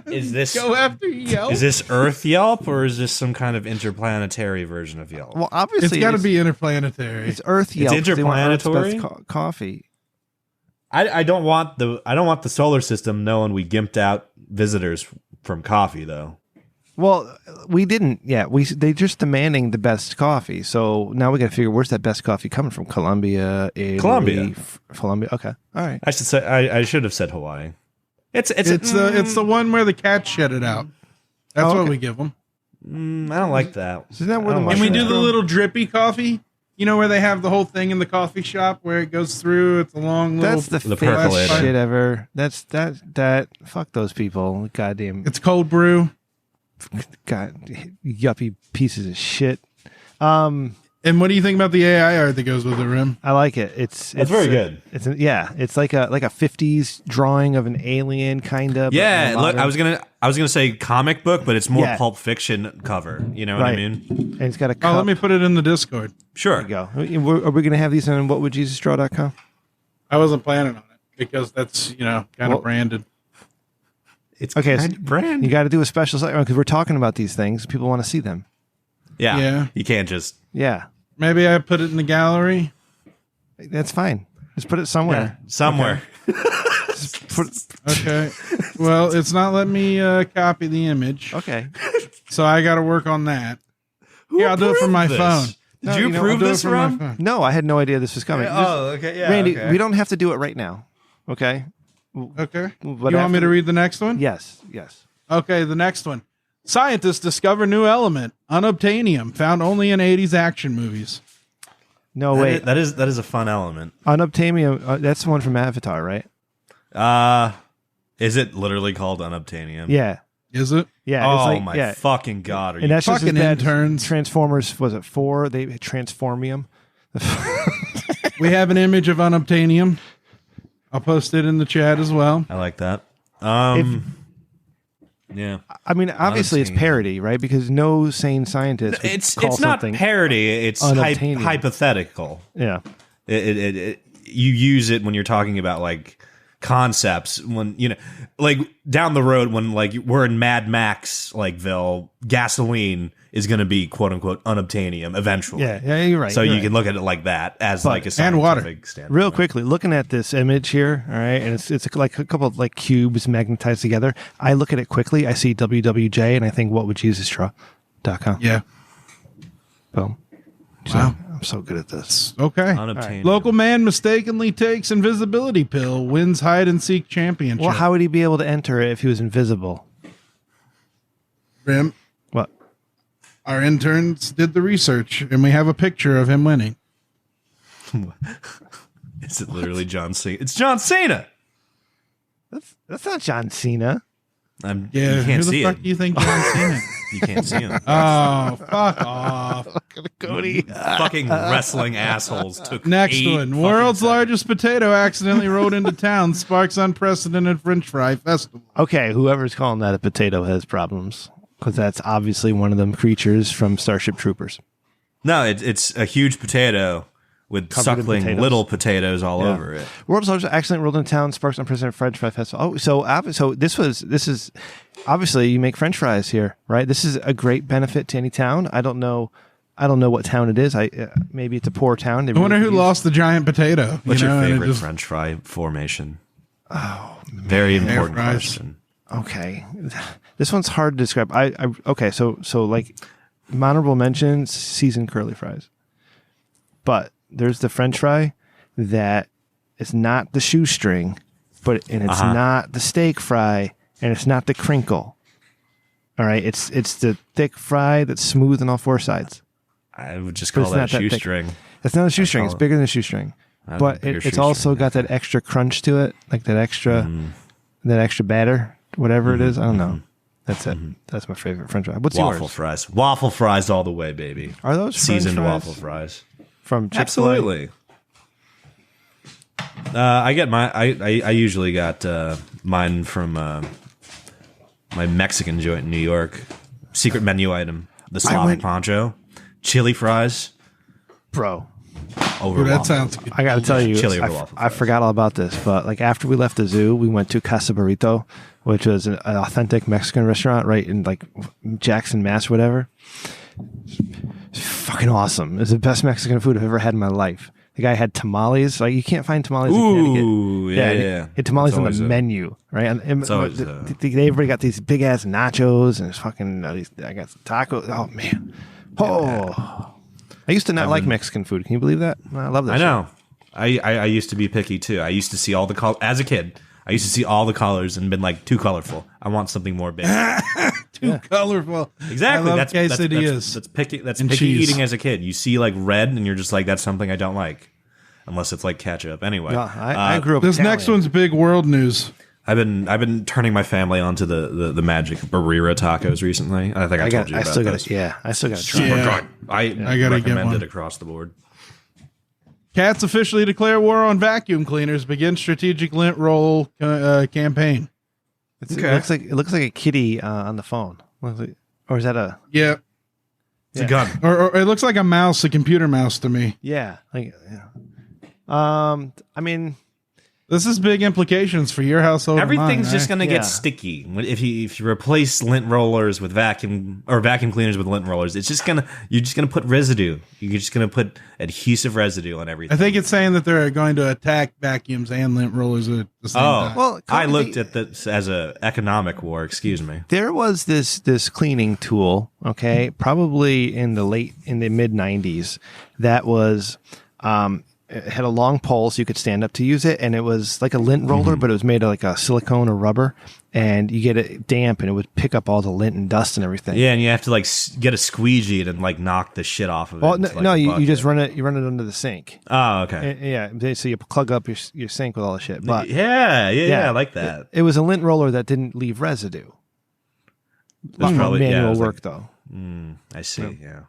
Is this go after Yelp? Is this Earth Yelp or is this some kind of interplanetary version of Yelp? Well, obviously it's got to be interplanetary. It's Earth Yelp. It's interplanetary. Coffee. I don't want the solar system knowing we gimped out visitors from coffee though. Well, we didn't. Yeah, they just demanding the best coffee. So now we got to figure where's that best coffee coming from? Colombia, Italy, Colombia. Okay, all right. I should say I should have said Hawaii. It's the one where the cat shed it out. That's what we give them. I don't like that. Isn't that where the Can we do the little drippy coffee? You know where they have the whole thing in the coffee shop where it goes through. It's a long little. That's the fakest shit ever. That's that. Fuck those people. Goddamn. It's cold brew. God, yuppie pieces of shit. And what do you think about the AI art that goes with the Rim? I like it. It's very good. It's like a 50s drawing of an alien kind of. Yeah, look, I was gonna say comic book, but it's more Pulp Fiction cover. You know what I mean? And it's got a cup. Oh, let me put it in the Discord. Sure. There you go. Are we gonna have these on whatwouljesusdraw.com? I wasn't planning on it because that's kind of branded. It's okay. kind of brand. You got to do a special because we're talking about these things. People want to see them. Yeah. You can't just. Yeah. Maybe I put it in the gallery. That's fine. Just put it somewhere. Yeah, somewhere. Okay. Okay. Well, it's not letting me copy the image. Okay. So I got to work on that. I'll do it from my phone. Did you approve this, Ron? No, I had no idea this was coming. Okay. Yeah. Randy, we don't have to do it right now. Okay. Okay. You want me to read the next one? Yes. Okay, the next one. Scientists discover new element, unobtainium, found only in 80s action movies. No, wait. That is a fun element. Unobtainium, that's the one from Avatar, right? Is it literally called unobtainium? Yeah. Is it? Yeah. Oh, it's my fucking God. Are and you that's fucking interns? Transformers, was it 4? They Transformium. We have an image of unobtainium. I'll post it in the chat as well. I like that. Yeah. I mean, obviously it's parody, right? Because no sane scientist would it's call not something parody. It's hypothetical. Yeah. You use it when you're talking about like concepts when like down the road when like we're in Mad Max Likeville, gasoline is going to be quote unquote unobtainium eventually. Yeah, you're right. So you can look at it like that as like a and water. standpoint. Real quickly, looking at this image here, all right, and it's like a couple of like cubes magnetized together. I look at it quickly, I see WWJ, and I think whatwouljesusdraw.com. Yeah. Boom. Wow. I'm so good at this. Okay. Unobtainium. Local man mistakenly takes invisibility pill, wins hide and seek championship. Well, how would he be able to enter it if he was invisible? Rim, What? our interns did the research, and we have a picture of him winning. Is it literally John Cena? It's John Cena. That's not John Cena. You can't who the see fuck it. do you think John Cena? You can't see him. Oh, fuck off. Cody. Fucking wrestling assholes took Next 8 one. fucking World's seconds. largest potato accidentally rode into town, sparks unprecedented French fry festival. Okay, whoever's calling that a potato has problems because that's obviously one of them creatures from Starship Troopers. No, it's a huge potato with Covered in suckling potatoes. little potatoes all over it. World's largest accident rolled in town, sparks unprecedented French fry festival. Oh, so this is obviously you make French fries here, right? This is a great benefit to any town. I don't know what town it is. Maybe it's a poor town. I wonder who lost the giant potato. What's your and it favorite just- French fry formation? Oh, very important fries. question. Okay, this one's hard to describe. Okay, so like honorable mentions, seasoned curly fries, but there's the French fry that is not the shoestring, and it's not the steak fry, and it's not the crinkle. All right, it's the thick fry that's smooth on all four sides. I would just call that a shoestring. It's not a shoestring. It's bigger than a shoestring, but it's also got that extra crunch to it, like that extra batter, whatever it is. I don't know. That's it. That's my favorite French fry. What's waffle yours? fries? Waffle fries all the way, baby. Are those seasoned French fries waffle fries from Chick-fil-A? Absolutely. I get my. I usually got mine from my Mexican joint in New York. Secret menu item: the Slavic poncho, chili fries, bro. Over that sounds good. I got to tell you, chili over waffle I forgot all about this, but like after we left the zoo, we went to Casa Burrito, which was an authentic Mexican restaurant right in like Jackson, Mass, whatever. It's fucking awesome. It's the best Mexican food I've ever had in my life. The guy had tamales. Like you can't find tamales. Ooh, in yeah. He had tamales on the menu, right? And everybody got these big ass nachos and it's fucking. I got tacos. Oh man. Oh. I used to not like Mexican food. Can you believe that? I love that. I know. I used to be picky too. I used to see all the as a kid. I used to see all the colors and been like, too colorful. I want something more big. Too colorful. Exactly. I love quesadillas. That's picky eating as a kid. You see like red and you're just like, that's something I don't like, unless it's like ketchup. Anyway, I grew up. This Italian. next one's big world news. I've been turning my family onto the magic burrito tacos recently. I think I told you about this. I still got to try. Super Yeah. good. I gotta get recommend one. it across the board. Cats officially declare war on vacuum cleaners. Begin strategic lint roll campaign. It looks like a kitty on the phone. Or is that a? Yeah. It's a gun. Or it looks like a mouse, a computer mouse to me. Yeah. I mean, this is big implications for your household. Everything's mine, just right? going to get sticky if you replace lint rollers with vacuum cleaners with lint rollers. You're just gonna put residue. You're just gonna put adhesive residue on everything. I think it's saying that they're going to attack vacuums and lint rollers at the same time. well, I looked at this as an economic war. Excuse me. There was this cleaning tool, okay, probably in the mid 90s that was it had a long pole so you could stand up to use it, and it was like a lint roller, but it was made of like a silicone or rubber, and you get it damp and it would pick up all the lint and dust and everything. Yeah, and you have to like get a squeegee and like knock the shit off of it. Well, you just run it under the sink. Oh, okay. Yeah, so you plug up your sink with all the shit. But yeah, I like that. It was a lint roller that didn't leave residue. That's probably manual work though. I see. Yeah.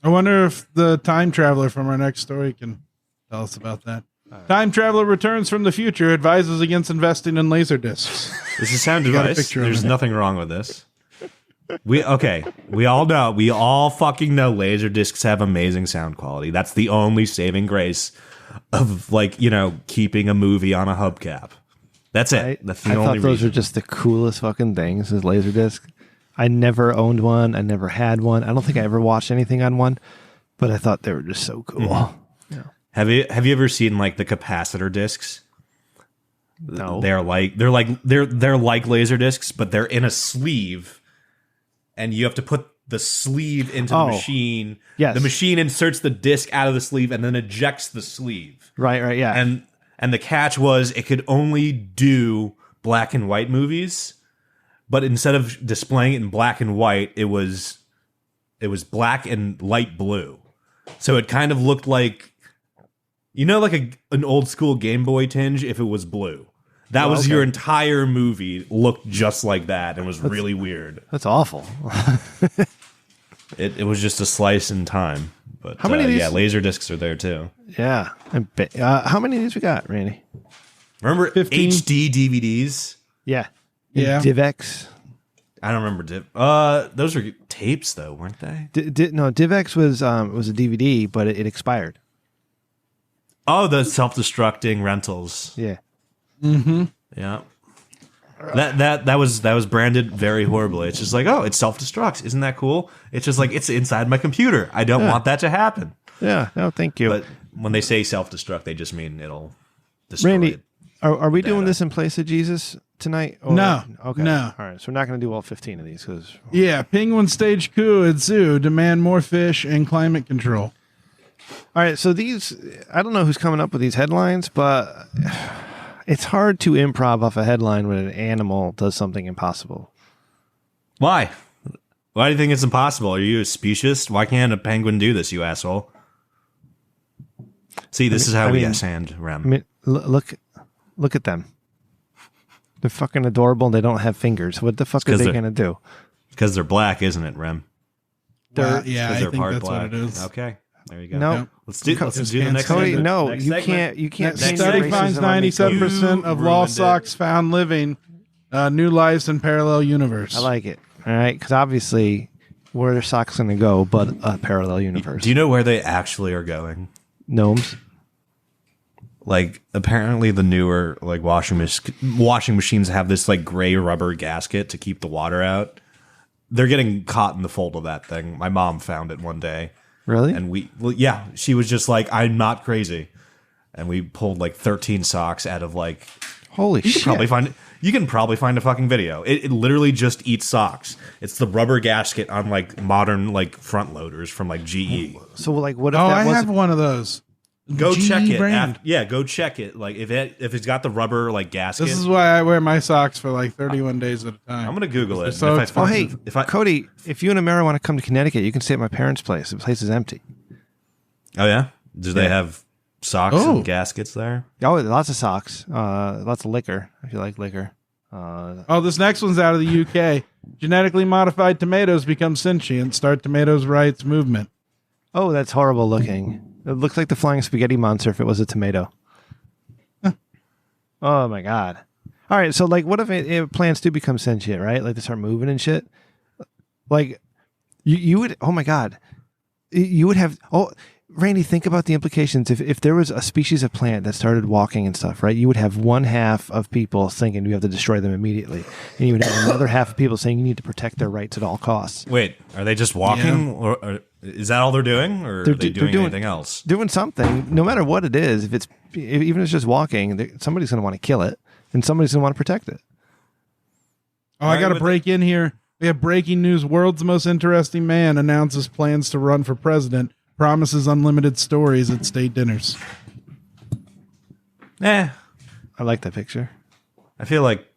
I wonder if the time traveler from our next story can tell us about that. Time traveler returns from the future, advises against investing in laser discs. This is a sound device. There's nothing wrong with this. We all fucking know laser discs have amazing sound quality. That's the only saving grace of keeping a movie on a hubcap. That's it. That's the only thought those reason. are just the coolest fucking things, is laser disc. I never owned one. I never had one. I don't think I ever watched anything on one, but I thought they were just so cool. Mm-hmm. Yeah. Have you ever seen like the capacitor discs? No. They're like laser discs, but they're in a sleeve, and you have to put the sleeve into the machine. Yes. The machine inserts the disc out of the sleeve and then ejects the sleeve. Right, yeah. And the catch was it could only do black and white movies, but instead of displaying it in black and white, it was black and light blue. So it kind of looked like, like an old school Game Boy tinge if it was blue. That was your entire movie looked just like that and was really weird. That's awful. It was just a slice in time. But how many of these? Yeah, laser discs are there too. Yeah. How many of these we got, Randy? Remember 15? HD DVDs? Yeah. Yeah. DivX. I don't remember those were tapes though, weren't they? No, DivX was a DVD, but it expired. Oh, the self-destructing rentals. Yeah. Mm-hmm. Yeah. That was branded very horribly. It's just like, oh, it self-destructs. Isn't that cool? It's just like, it's inside my computer. I don't want that to happen. Yeah. No, thank you. But when they say self-destruct, they just mean it'll destroy Randy, it. are we doing this in place of Jesus tonight? No. Okay. No. All right. So we're not going to do all 15 of these because. Yeah. Penguin stage coup at zoo demand more fish and climate control. All right. So these, I don't know who's coming up with these headlines, but it's hard to improv off a headline when an animal does something impossible. Why? Why do you think it's impossible? Are you a specious? Why can't a penguin do this, you asshole? See, this is how we sand, Rem. I mean, look at them. They're fucking adorable and they don't have fingers. What the fuck are they going to do? Because they're black, isn't it, Rem? Yeah, I think that's what it is. Okay, there you go. No, let's do the next Cody, segment. no, Next you segment. can't. Study finds 97% of lost socks found living. New lives in parallel universe. I like it. All right, because obviously, where are socks going to go but a parallel universe? Do you know where they actually are going? Gnomes. Like, apparently the newer like washing machines have this like gray rubber gasket to keep the water out. They're getting caught in the fold of that thing. My mom found it one day. Really? And yeah, she was just like, I'm not crazy. And we pulled like 13 socks out of like, holy shit. You can probably find a fucking video. It literally just eats socks. It's the rubber gasket on like modern like front loaders from like GE. So like, what if I have one of those. Go GE check it. brand. Go check it. Like if it's got the rubber like gasket. This is why I wear my socks for like 31 days at a time. I'm gonna Google it. So Cody, if you and Amara want to come to Connecticut, you can stay at my parents' place. The place is empty. Oh yeah? Do they have socks and gaskets there? Oh, lots of socks. Lots of liquor. If you like liquor. This next one's out of the UK. Genetically modified tomatoes become sentient. Start tomatoes' rights movement. Oh, that's horrible looking. It looks like the flying spaghetti monster if it was a tomato. Oh my god! All right, so like, what if plants do become sentient, right? Like they start moving and shit. Like you would. Oh my god! You would have. Oh, Randy, think about the implications. If there was a species of plant that started walking and stuff, right? You would have one half of people thinking you have to destroy them immediately, and you would have another half of people saying you need to protect their rights at all costs. Wait, are they just walking, or is that all they're doing, or are they doing anything else? Doing something, no matter what it is. Even if it's just walking, somebody's going to want to kill it, and somebody's going to want to protect it. Oh, I got to break in here. We have breaking news. World's most interesting man announces plans to run for president. Promises unlimited stories at state dinners. I like that picture. I feel like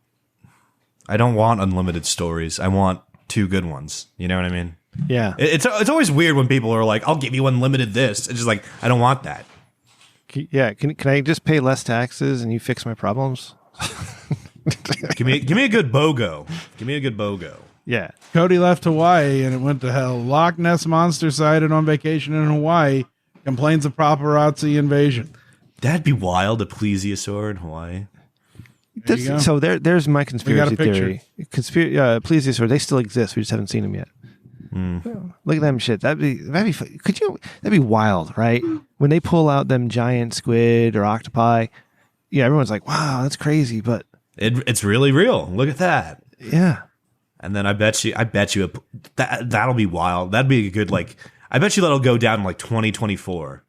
I don't want unlimited stories. I want two good ones. You know what I mean? Yeah. It's always weird when people are like, I'll give you unlimited this. It's just like, I don't want that. Yeah. Can I just pay less taxes and you fix my problems? Give me a good BOGO. Give me a good BOGO. Yeah. Cody left Hawaii and it went to hell. Loch Ness Monster sighted on vacation in Hawaii. Complains of paparazzi invasion. That'd be wild, a plesiosaur in Hawaii. So there's my conspiracy theory. Plesiosaur, they still exist. We just haven't seen them yet. Look at them shit. That'd be wild, right? When they pull out them giant squid or octopi, yeah, everyone's like, wow, that's crazy, but it's really real. Look at that. Yeah. And then I bet you that'll be wild. That'd be a good, like, I bet you that'll go down in like 2024.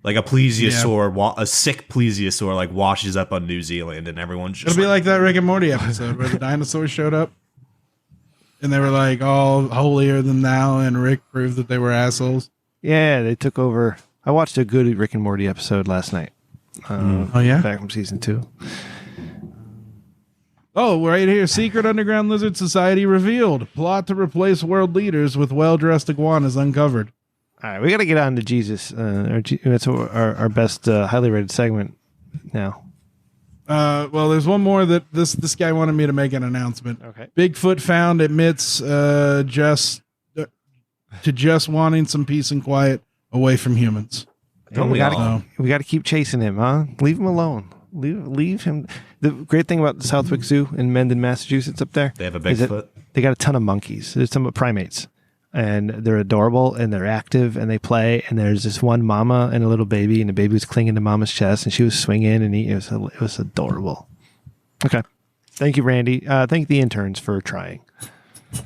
Like a plesiosaur, a sick plesiosaur, like washes up on New Zealand, and everyone's just. It'll be like that Rick and Morty episode where the dinosaurs showed up, and they were like all holier than thou, and Rick proved that they were assholes. Yeah, they took over. I watched a good Rick and Morty episode last night. Back from season 2. Oh, right here. Secret underground lizard society revealed. Plot to replace world leaders with well-dressed iguanas uncovered. All right, we got to get on to Jesus. That's our best highly rated segment now. Well, there's one more that this guy wanted me to make an announcement. Okay. Bigfoot found admits just wanting some peace and quiet away from humans. We got to keep chasing him, huh? Leave him alone. Leave him. The great thing about the Southwick Zoo in Mendon, Massachusetts, up there, they have a Bigfoot. They got a ton of monkeys. There's some primates, and they're adorable and they're active and they play. And there's this one mama and a little baby, and the baby was clinging to mama's chest, and she was swinging and eating. It was adorable. Okay, thank you, Randy. Thank the interns for trying. That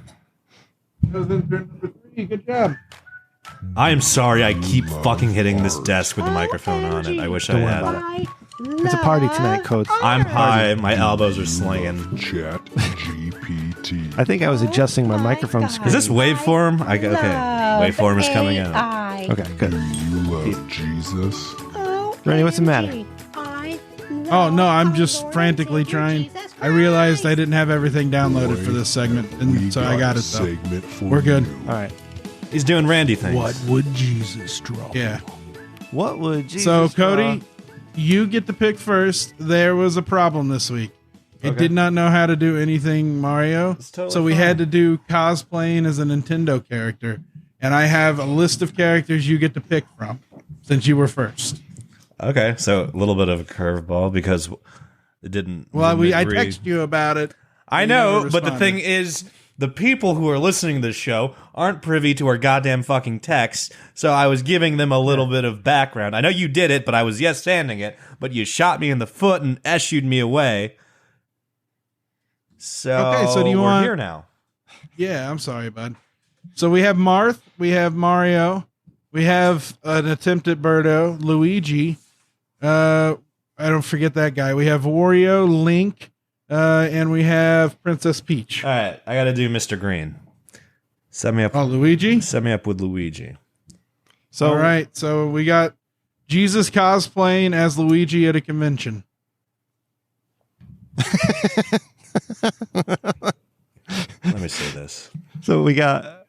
was intern number 3. Good job. I am sorry. I keep fucking hitting this desk with the microphone on it. I wish I had. It's a party tonight, Codes. I'm high. My elbows are slinging. Chat GPT. I think I was adjusting my microphone screen. Is this waveform? Okay. Waveform is coming out. Okay, good. Do you love Jesus? Randy, what's the matter? Oh, no, I'm just frantically trying. I realized I didn't have everything downloaded for this segment, and so I got it though. We're good. All right. He's doing Randy things. What would Jesus draw? Yeah. What would Jesus So draw? Cody, you get to pick first. There was a problem this week. It did not know how to do anything Mario, totally so we fine. had to do cosplaying as a Nintendo character. And I have a list of characters you get to pick from, since you were first. Okay, so a little bit of a curveball because it didn't. Well, didn't I agree. texted you about it. I You know, never but the responded. thing is, the people who are listening to this show aren't privy to our goddamn fucking texts, so I was giving them a little bit of background. I know you did it, but I was yes-standing it, but you shot me in the foot and eschewed me away. So, Okay, so do you we're want- here now. Yeah, I'm sorry, bud. So we have Marth, we have Mario, we have an attempt at Birdo, Luigi. I don't forget that guy. We have Wario, Link, and we have Princess Peach. All right, I got to do Mr. Green. Set me up. Oh, Luigi? Set me up with Luigi. So All right, so we got Jesus cosplaying as Luigi at a convention. Let me say this. So we got.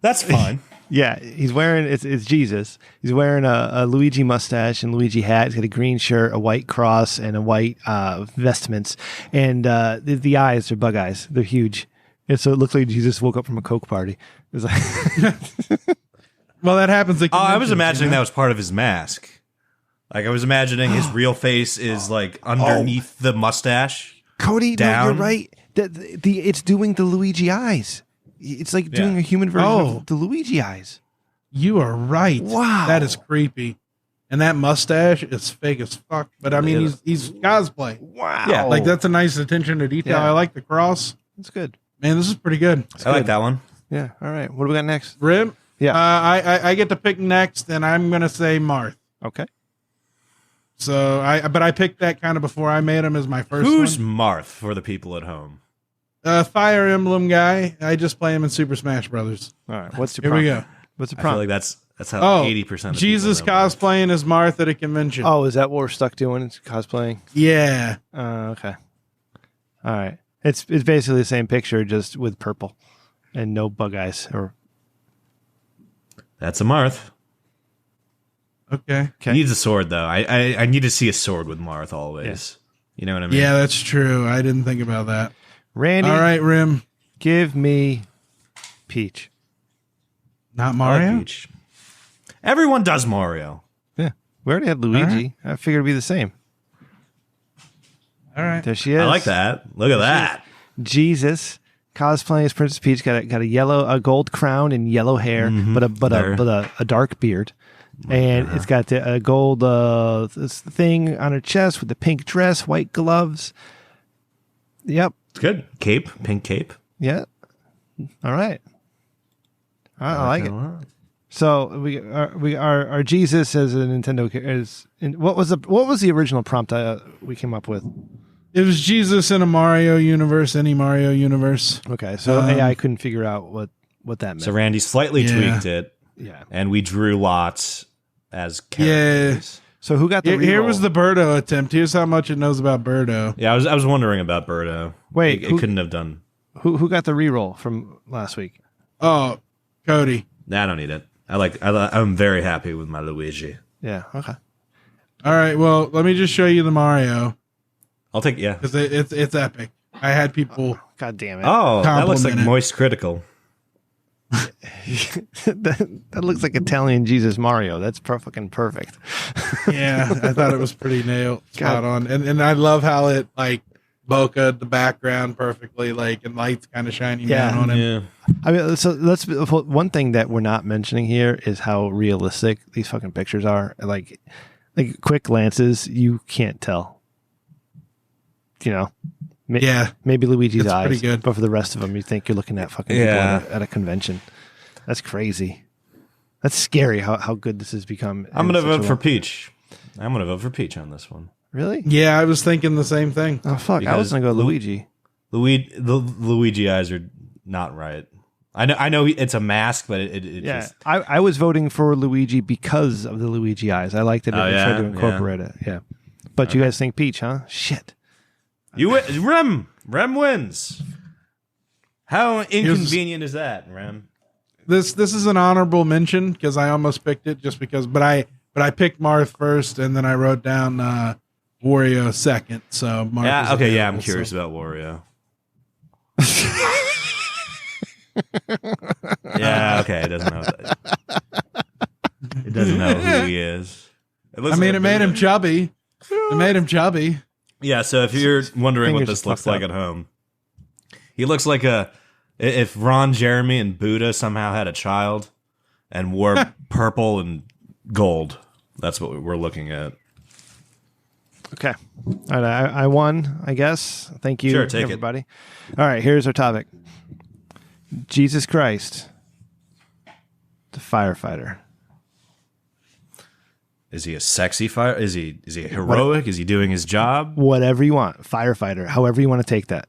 That's fine. Yeah, he's wearing it's Jesus. He's wearing a Luigi mustache and Luigi hat. He's got a green shirt, a white cross, and a white vestments. And the eyes are bug eyes. They're huge. And so it looks like Jesus woke up from a Coke party. It's like Well, that happens at Oh, I conventions, was imagining you know? that was part of his mask. Like I was imagining his real face is like underneath the mustache. Cody, no, you're Down. right. It's doing the Luigi eyes. It's like doing Yeah. a human version Oh. of the Luigi eyes. You are right. Wow. That is creepy. And that mustache is fake as fuck. But I mean, Yeah. he's cosplay. Wow. Yeah. Like, that's a nice attention to detail. Yeah. I like the cross. That's good. Man, this is pretty good. I like that one. Yeah. All right. What do we got next? Rib? Yeah. I get to pick next, and I'm going to say Marth. Okay. So, but I picked that kind of before I made him as my first Who's one. Marth for the people at home? Fire Emblem guy. I just play him in Super Smash Brothers. All right. What's the Here prompt? we go. What's the I feel prompt? like that's how Oh, 80% of Jesus people know Marth. cosplaying as Marth at a convention. Oh, is that what we're stuck doing? It's cosplaying? Yeah. Okay. All right. It's basically the same picture, just with purple and no bug eyes. Or That's a Marth. Okay. He needs a sword though. I need to see a sword with Marth always. You know what I mean? Yeah, that's true. I didn't think about that. Randy, All right, Rim. give me Peach. Not I like Mario? Peach. Everyone does Mario. Yeah, we already had Luigi. I figured it'd be the same. All right. There she is. I like that. Look at that. Jesus cosplaying as Princess Peach. Got a gold crown and yellow hair, but a dark beard. And it's got a gold this thing on her chest with the pink dress, white gloves. Yep. It's good. Cape, pink cape. Yeah. All right. I like it. So our Jesus as a Nintendo is. What was the original prompt we came up with? It was Jesus in a Mario universe, any Mario universe. Okay, so AI couldn't figure out what that meant. So Randy slightly tweaked it. Yeah. And we drew lots as characters. So who got the Here reroll? was the Birdo attempt. Here's how much it knows about Birdo. Yeah, I was wondering about Birdo. Wait, it couldn't have done. Who got the reroll from last week? Oh, Cody. Nah, I don't need it. I'm very happy with my Luigi. Yeah. Okay. All right. Well, let me just show you the Mario I'll take because it's epic. I had people. God damn it! Oh, that looks like Compliment it. Moist Critical. that looks like Italian Jesus Mario. That's fucking perfect. Yeah, I thought it was pretty spot on, and I love how it like bokeh the background perfectly, like and lights kind of shining down on him. Yeah. I mean, so let's. One thing that we're not mentioning here is how realistic these fucking pictures are. Like quick glances, you can't tell. You know. Yeah, maybe Luigi's it's eyes, pretty good. but for the rest of them, you think you're looking at fucking people at a convention. That's crazy. That's scary how good this has become. I'm going to vote for Peach. I'm going to vote for Peach on this one. Really? Yeah, I was thinking the same thing. Oh fuck! I was going to go Luigi. The Luigi eyes are not right. I know it's a mask, but it Yeah, just I was voting for Luigi because of the Luigi eyes. I liked it. I tried to incorporate it. Yeah, but you guys think Peach, huh? Shit. Rem wins. How inconvenient is that, Rem? This is an honorable mention because I almost picked it just because, but I picked Marth first and then I wrote down Wario second. So Marth Yeah, is okay, available, I'm curious so. about Wario. Yeah, okay, it doesn't know that. It doesn't know who he is. It made him chubby. It made him chubby. Yeah, so if you're wondering what this looks like at home, he looks like if Ron Jeremy and Buddha somehow had a child and wore purple and gold. That's what we're looking at. Okay. All right, I won, I guess. Thank you, Sure, take everybody. All right, here's our topic. Jesus Christ, the firefighter. Is he a sexy fire? Is he heroic? Is he doing his job? Whatever you want. Firefighter. However you want to take that.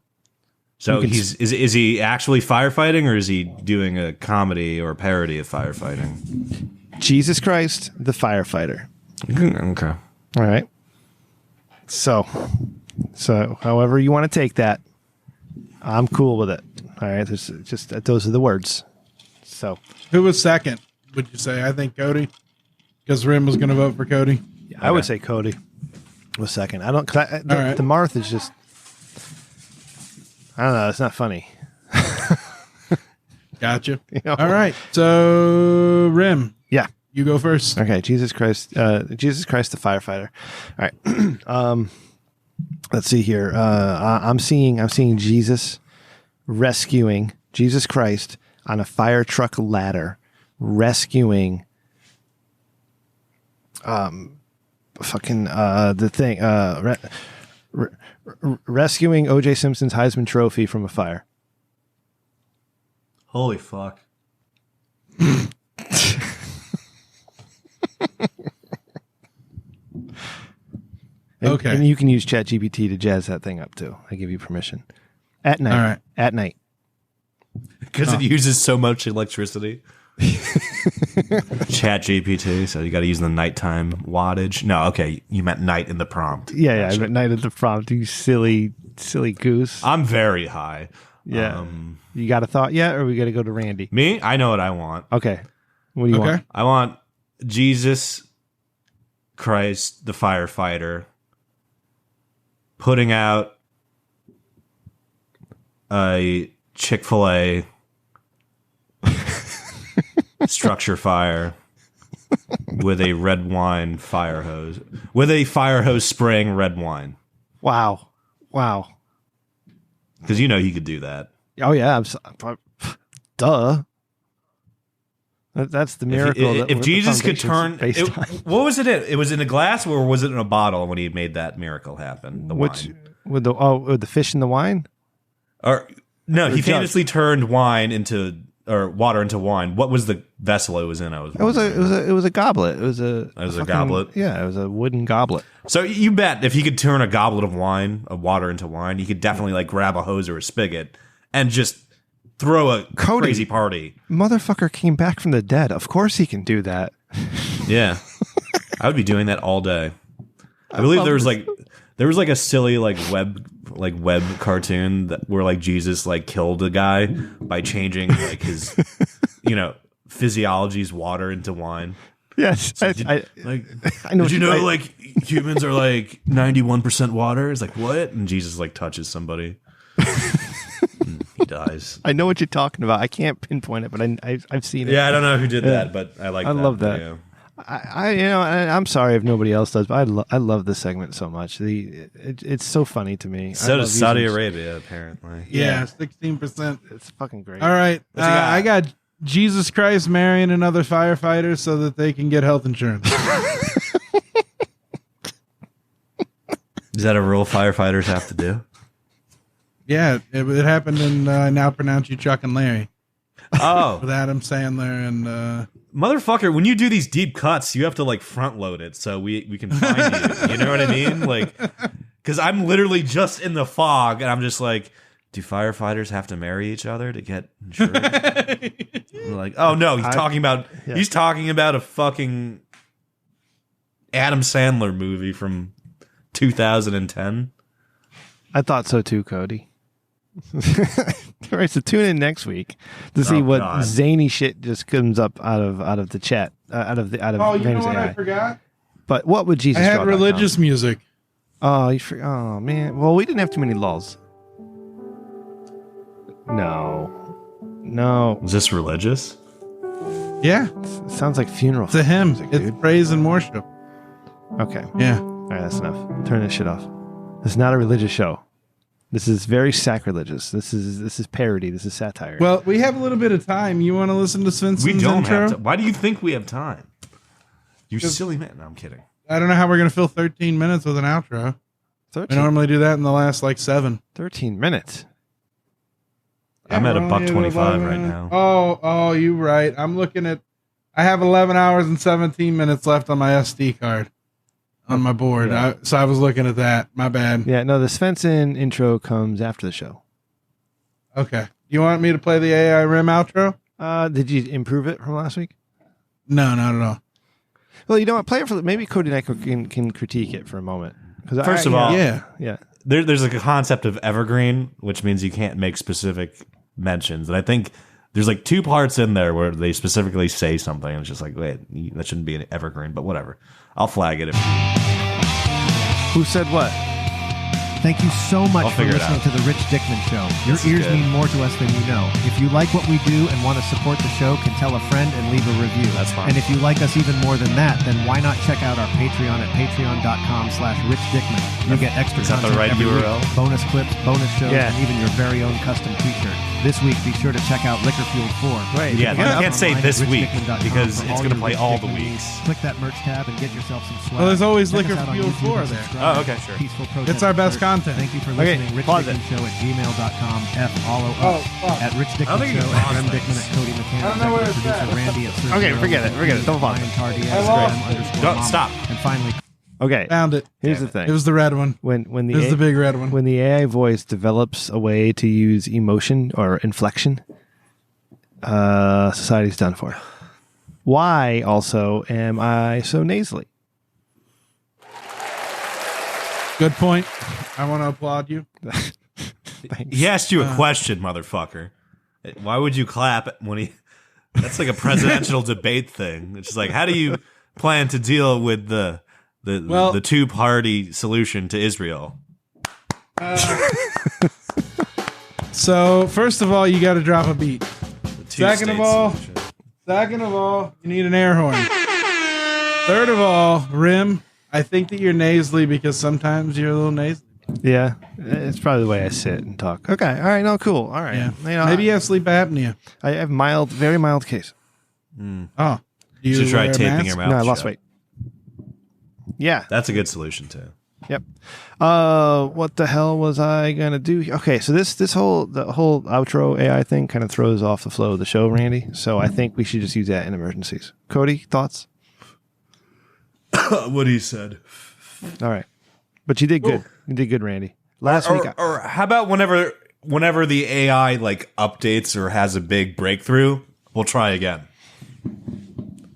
So is he actually firefighting, or is he doing a comedy or a parody of firefighting? Jesus Christ, the firefighter. Okay. All right. So however you want to take that, I'm cool with it. All right. Those are the words. So who was second? Would you say? I think Cody, because Rim was going to vote for Cody. Yeah, I would say Cody was second. I don't. The Marth is just. I don't know. It's not funny. Gotcha. All right. So Rim. Yeah. You go first. Okay. Jesus Christ the firefighter. All right. Let's see here. I'm seeing Jesus rescuing Jesus Christ on a fire truck ladder, rescuing rescuing O.J. Simpson's Heisman Trophy from a fire. Holy fuck. Okay. And you can use ChatGPT to jazz that thing up too. I give you permission. At night. All right. At night. Because it uses so much electricity. Chat GPT, so you got to use the nighttime wattage. No, okay, you meant night in the prompt. Yeah, I meant night at the prompt. You silly goose. I'm very high. Yeah. You got a thought yet, or we got to go to Randy? Me? I know what I want. Okay. What do you want? I want Jesus Christ, the firefighter, putting out a Chick-fil-A structure fire with a red wine fire hose. With a fire hose spraying red wine. Wow. Because you know he could do that. Oh, yeah. Duh. That's the miracle. If Jesus could turn... what was it in? It was in a glass, or was it in a bottle when he made that miracle happen? The wine. With the fish in the wine? No, he famously turned water into wine. What was the vessel it was in? It was a goblet. It was a goblet. Yeah, it was a wooden goblet. So you bet if he could turn a goblet of water into wine, he could definitely like grab a hose or a spigot and just throw a crazy party. Motherfucker came back from the dead. Of course he can do that. Yeah, I would be doing that all day. I believe there was like a silly web cartoon where like Jesus like killed a guy by changing like his physiology's water into wine. Yes, so I know. Did you know like humans are like 91% water? It's like what? And Jesus like touches somebody, and he dies. I know what you're talking about. I can't pinpoint it, but I've seen it. Yeah, I don't know who did that, but I like. I love that. Video. I'm sorry if nobody else does, but I love this segment so much. It's so funny to me. So does Saudi Arabia, apparently. Yeah, 16%. It's fucking great. All right, I got Jesus Christ marrying another firefighter so that they can get health insurance. Is that a rule firefighters have to do? Yeah, it happened in I Now Pronounce You Chuck and Larry. Oh, with Adam Sandler and. Motherfucker, when you do these deep cuts, you have to like front load it so we can find you. You know what I mean? Like, because I'm literally just in the fog and I'm just like, do firefighters have to marry each other to get insurance? Like, oh no, he's talking about a fucking Adam Sandler movie from 2010. I thought so too, Cody. All right, so tune in next week to see what zany shit just comes up out of the chat, out of Oh, you know what AI. I forgot? But what would Jesus? I had religious music. Oh, oh man. Well, we didn't have too many lulls. No. Is this religious? Yeah, it sounds like funeral. It's a hymn. Music, It's praise and worship. Okay. Yeah. All right, that's enough. Turn this shit off. This is not a religious show. This is very sacrilegious. This is parody. This is satire. Well, we have a little bit of time. You want to listen to Svensson's We don't intro? have to. Why do you think we have time? You silly man. No, I'm kidding. I don't know how we're going to fill 13 minutes with an outro. 13. We normally do that in the last 7. 13 minutes. I'm at we're only at $1.25 right 11. now. Oh, you right. I'm looking at. I have 11 hours and 17 minutes left on my SD card on my board. Yeah. So I was looking at that. My bad. Yeah, no, the Svensson intro comes after the show. Okay. You want me to play the AI Rim outro? Did you improve it from last week? No, not at all. Well, you know what? Play it for maybe Cody and I can critique it for a moment. First of all, yeah. There's like a concept of evergreen, which means you can't make specific mentions. And I think there's like 2 parts in there where they specifically say something. And it's just like, wait, that shouldn't be an evergreen, but whatever. I'll flag it. Who said what? Thank you so much for listening to the Rich Dickman Show. Your ears mean more to us than you know. If you like what we do and want to support the show, can tell a friend and leave a review. That's fine. And if you like us even more than that, then why not check out our Patreon at patreon.com/richdickman. You'll get extra Is that content the right every URL? week, bonus clips, bonus shows, Yeah. and even your very own custom t-shirt. This week, be sure to check out Liquor Fueled 4. Right. Yeah, you can't say this week because it's going to play all the weeks. weeks. Click that merch tab and get yourself some swag. Well, there's always Check us Liquor out on Fueled YouTube 4 and there. subscribe. Oh, okay, sure. Peaceful Protest It's our best Shirt. content. Thank you for Okay, listening. Rich pause it. Dickman Show at gmail.com. Follow Oh, us fuck. at Rich I don't Dickman think you Show can at pause Rem things. Dickman at Cody McCann. I don't know where it's Producer at. Randy at Sir Okay, Zero, forget it. Don't pause Ryan it. Tardy I at lost Graham Don't _mom. stop. And finally, Okay. Found it. Here's the thing. It was the red one. When It was the big red one. When the AI voice develops a way to use emotion or inflection, society's done for. Why also am I so nasally? Good point. I want to applaud you. He asked you a question, motherfucker. Why would you clap when he... That's like a presidential debate thing. It's just like, how do you plan to deal with the 2-party solution to Israel? So, first of all, you got to drop a beat. Second two-state of all, you need an air horn. Third of all, Rim, I think that you're nasally because sometimes you're a little nasally. Yeah, it's probably the way I sit and talk. Okay, all right, no, cool. All right. Yeah. You know, Maybe you have sleep apnea. I have very mild case. Oh. Do You should try wear a taping mask? your mouth No, I lost shut. weight. Yeah. That's a good solution, too. Yep. What the hell was I gonna do? Okay, so the whole outro AI thing kind of throws off the flow of the show, Randy. So I think we should just use that in emergencies. Cody, thoughts? What he said. All right, but you did good. You did good, Randy. Last week, Or how about whenever the AI like updates or has a big breakthrough, we'll try again.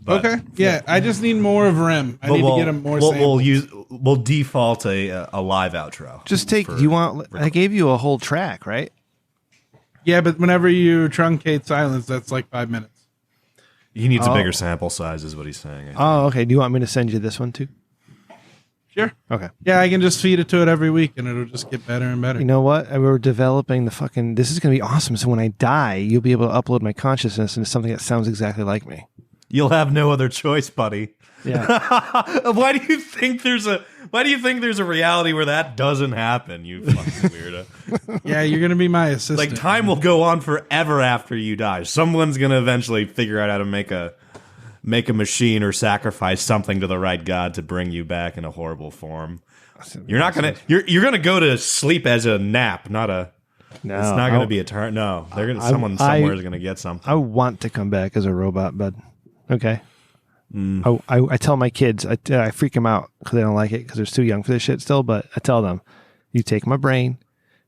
But, Okay. Yeah, I just need more of Rim. I need to get him more samples. We'll default a live outro. just take. Do you want? I gave you a whole track, right? Yeah, but whenever you truncate silence, that's like 5 minutes. He needs a bigger sample size, is what he's saying. I think. Oh, okay. Do you want me to send you this one too? Sure. Okay. Yeah, I can just feed it to it every week, and it'll just get better and better. You know what? We're developing the fucking. This is gonna be awesome. So when I die, you'll be able to upload my consciousness into something that sounds exactly like me. You'll have no other choice, buddy. Yeah. Why do you think there's a reality where that doesn't happen, you fucking weirdo? Yeah, you're gonna be my assistant. Like, time will go on forever after you die. Someone's gonna eventually figure out how to make a machine or sacrifice something to the right god to bring you back in a horrible form. You're not gonna you're gonna go to sleep as a nap, not a. No, it's not gonna be a turn. No, they're gonna someone somewhere is gonna get something. I want to come back as a robot, bud. Okay. I tell my kids, I freak them out because they don't like it because they're too young for this shit still. But I tell them, you take my brain,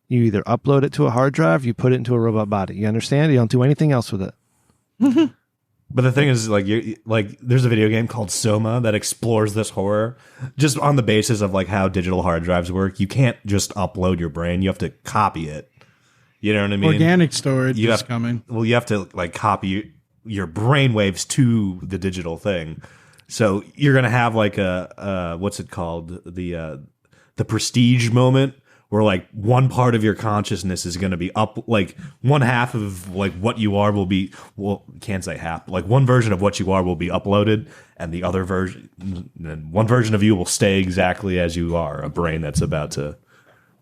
you either upload it to a hard drive, you put it into a robot body. You understand? You don't do anything else with it. But the thing is, like, there's a video game called Soma that explores this horror just on the basis of like how digital hard drives work. You can't just upload your brain; you have to copy it. You know what I mean? Organic storage is coming. Well, you have to like copy your brain waves to the digital thing. So you're gonna have like a what's it called, the prestige moment, where like one part of your consciousness is going to be up, like one half of like what you are will be, well, can't say half, like one version of what you are will be uploaded, and the other version, one version of you will stay exactly as you are, a brain that's about to,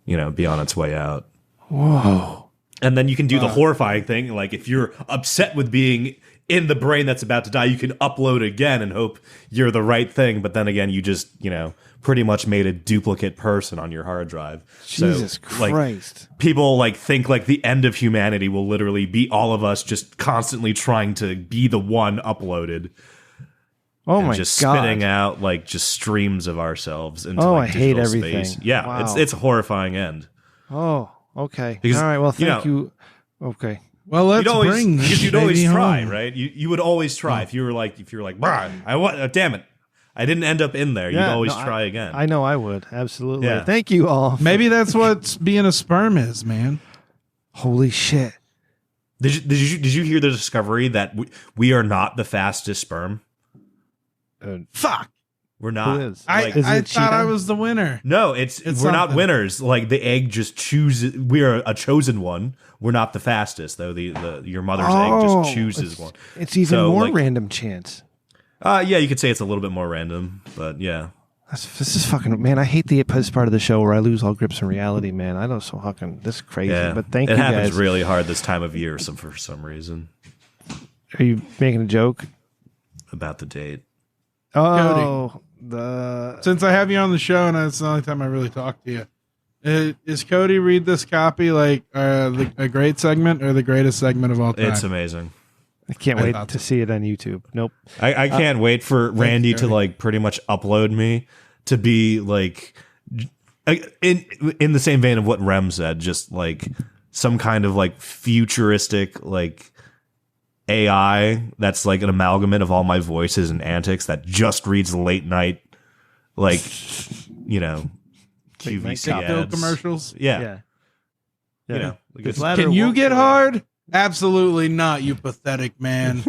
you know, be on its way out. Whoa. And then you can do the horrifying thing, like if you're upset with being in the brain that's about to die, you can upload again and hope you're the right thing, but then again, you just, you know, pretty much made a duplicate person on your hard drive. Jesus Christ. Like, people like think like the end of humanity will literally be all of us just constantly trying to be the one uploaded. Oh my just God. spitting out like just streams of ourselves into I like hate digital everything. space. Yeah, Wow. it's a horrifying end. Oh, okay. Because, all right. Well, you thank know, you. Okay. Well, let's bring this because you'd always baby try, home. right? You would always try if you were like, bruh, damn it, I didn't end up in there. You'd always try again. I know I would. Absolutely. Yeah. Thank you all. Maybe that's what being a sperm is, man. Holy shit. Did you hear the discovery that we are not the fastest sperm? Fuck. We're not. Who is? I thought Cheetah? I was the winner. No, we're not something. winners. Like the egg just chooses. We are a chosen one. We're not the fastest though. Your mother's egg just chooses one. It's even So, more like, random chance. Yeah, you could say it's a little bit more random, but yeah. This is fucking, man. I hate this part of the show where I lose all grips on reality, man. I don't so fucking, this is crazy. Yeah, But thank it you happens guys. really hard this time of year for some reason. Are you making a joke About the date. Oh, Since I have you on the show and it's the only time I really talk to you, is Cody read this copy like a great segment or the greatest segment of all time? It's amazing. I can't wait to see it on YouTube. Nope. I can't wait for Randy to like pretty much upload me to be like in the same vein of what Rem said, just like some kind of like futuristic like AI that's like an amalgamate of all my voices and antics that just reads late night, like, you know, QVC ads. Commercials. Yeah. You know, Can you get hard? Absolutely not, you pathetic man.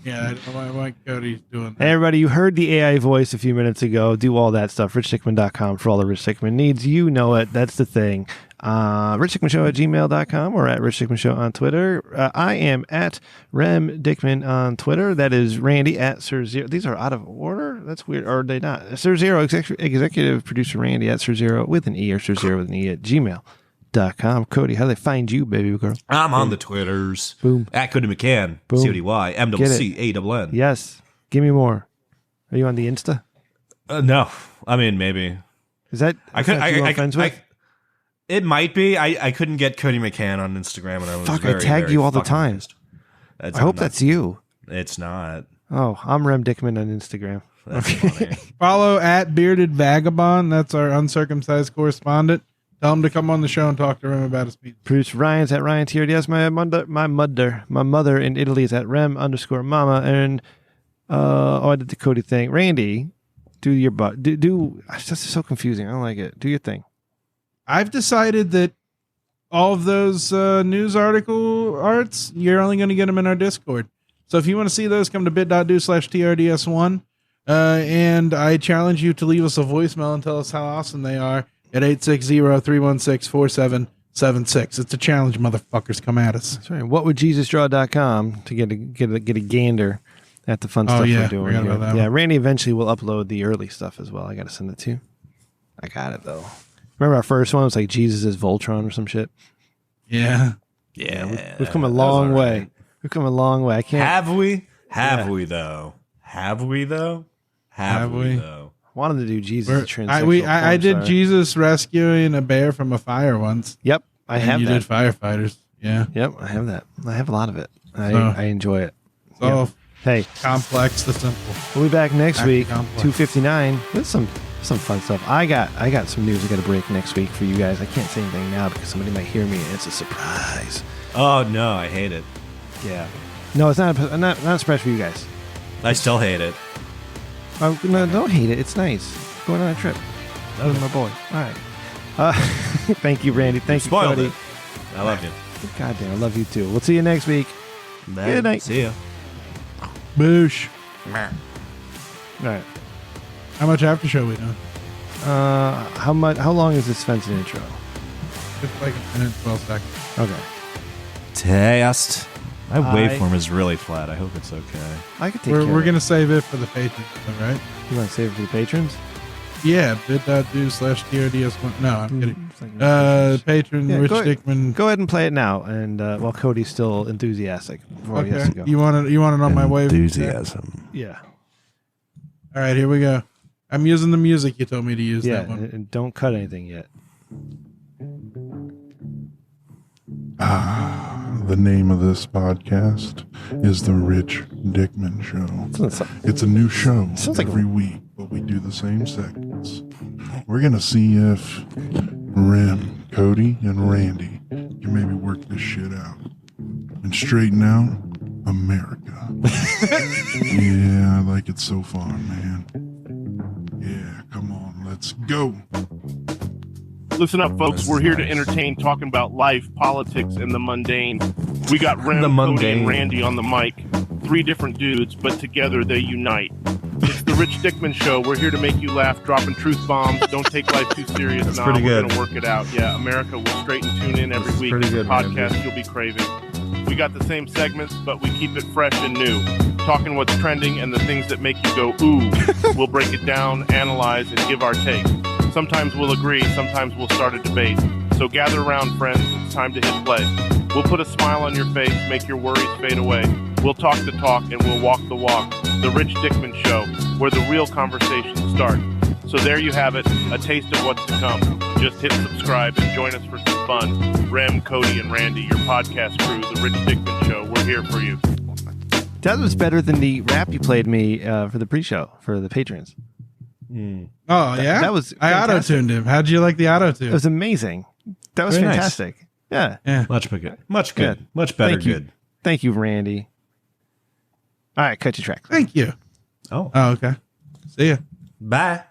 Yeah, I don't know why Cody's doing that. Hey, everybody, you heard the AI voice a few minutes ago. Do all that stuff. RichDickman.com for all the Rich Dickman needs. You know it. That's the thing. RichDickmanShow@gmail.com or at Rich Dickman Show on Twitter. I am at Rem Dickman on Twitter. That is Randy at Sir Zero. These are out of order? That's weird. Or are they not? Sir Zero, executive producer Randy at Sir Zero with an E or Sir Zero with an E at gmail.com. Cody, how do they find you, baby girl? I'm on the Twitters. Boom. At Cody McCann. Boom. CODY. MCCANN. Yes. Give me more. Are you on the Insta? No. I mean, maybe. Is that friends with? It might be. I couldn't get Cody McCann on Instagram, and I was I very, tag very you all the fucking time. pissed. I hope that's you. It's not. Oh, I'm Rem Dickman on Instagram. That's funny. Follow at Bearded Vagabond. That's our uncircumcised correspondent. Tell him to come on the show and talk to him about his pizza. Producer Ryan's at Ryan TRDS. My mother in Italy is at Rem_Mama. And I did the Cody thing. Randy, do your butt. This is so confusing. I don't like it. Do your thing. I've decided that all of those news article arts, you're only going to get them in our Discord. So if you want to see those, come to bit.do/TRDS1. And I challenge you to leave us a voicemail and tell us how awesome they are at 860-316-4776. It's a challenge, motherfuckers. Come at us. That's right. WhatWouldJesusDraw.com to get a gander at the fun stuff we're doing here. Yeah, Randy eventually will upload the early stuff as well. I got to send it to you. I got it, though. Remember our first one? It was like Jesus is Voltron or some shit. Yeah. Yeah. We've come a long way. We've come a long way. I can't. Have we? Have we, though? Have we, though? Have we, though? Wanted to do Jesus transsexual. I did Jesus rescuing a bear from a fire once. Yep, I have you that. did firefighters. Yeah. Yep, I have that. I have a lot of it. I enjoy it. So hey, complex to simple. We'll be back next week, complex. 259 with some fun stuff. I got some news I got to break next week for you guys. I can't say anything now because somebody might hear me and it's a surprise. Oh no, I hate it. Yeah. No, it's not a surprise for you guys. I still hate it. Oh, no, don't hate it. It's nice. Going on a trip. That was my boy. All right. Thank you, Randy. Thank you, Spoiled Cody. it. I love you. God damn, I love you too. We'll see you next week. Good night. See ya. Boosh. All right. How much after show we doing? How long is this fencing intro? It's like a minute, 12 seconds. Okay. Test. My waveform is really flat. I hope it's okay. I could take care We're of going to save it for the patrons, all right? You want to save it for the patrons? Yeah, bit.do/TRDS1. No, I'm kidding. Patron, Yeah, Rich go Dickman. Go ahead and play it now, and while Cody's still enthusiastic before he has to go. You want it on my wave? Enthusiasm. Yeah. All right, here we go. I'm using the music you told me to use. Yeah, that one. and don't cut anything yet. The name of this podcast is The Rich Dickman Show. It's a new show every week, but we do the same segments. We're going to see if Rim, Cody, and Randy can maybe work this shit out and straighten out America. Yeah, I like it so far, man. Yeah, come on, let's go. Listen up, folks. We're here to entertain, talking about life, politics, and the mundane. We got Rem, Cody, and Randy on the mic. 3 different dudes, but together they unite. It's the Rich Dickman Show. We're here to make you laugh, dropping truth bombs. Don't take life too serious. That's Nah, pretty we're good. going to work it out. Yeah, America will straight and tune in every week. pretty good, Podcast Randy. you'll be craving. We got the same segments, but we keep it fresh and new. Talking what's trending and the things that make you go, ooh. We'll break it down, analyze, and give our take. Sometimes we'll agree, sometimes we'll start a debate. So gather around, friends, it's time to hit play. We'll put a smile on your face, make your worries fade away. We'll talk the talk and we'll walk the walk. The Rich Dickman Show, where the real conversations start. So there you have it, a taste of what's to come. Just hit subscribe and join us for some fun. Rem, Cody, and Randy, your podcast crew, The Rich Dickman Show, we're here for you. That was better than the rap you played me for the pre-show for the patrons. Oh, yeah? That was I fantastic. auto-tuned him. How'd you like the auto-tune? It was amazing. That was Very nice. fantastic. Yeah. Much good. Much good. Much better Thank you. good. Thank you, Randy. All right, cut your track. Thank you. Oh. Oh, okay. See ya. Bye.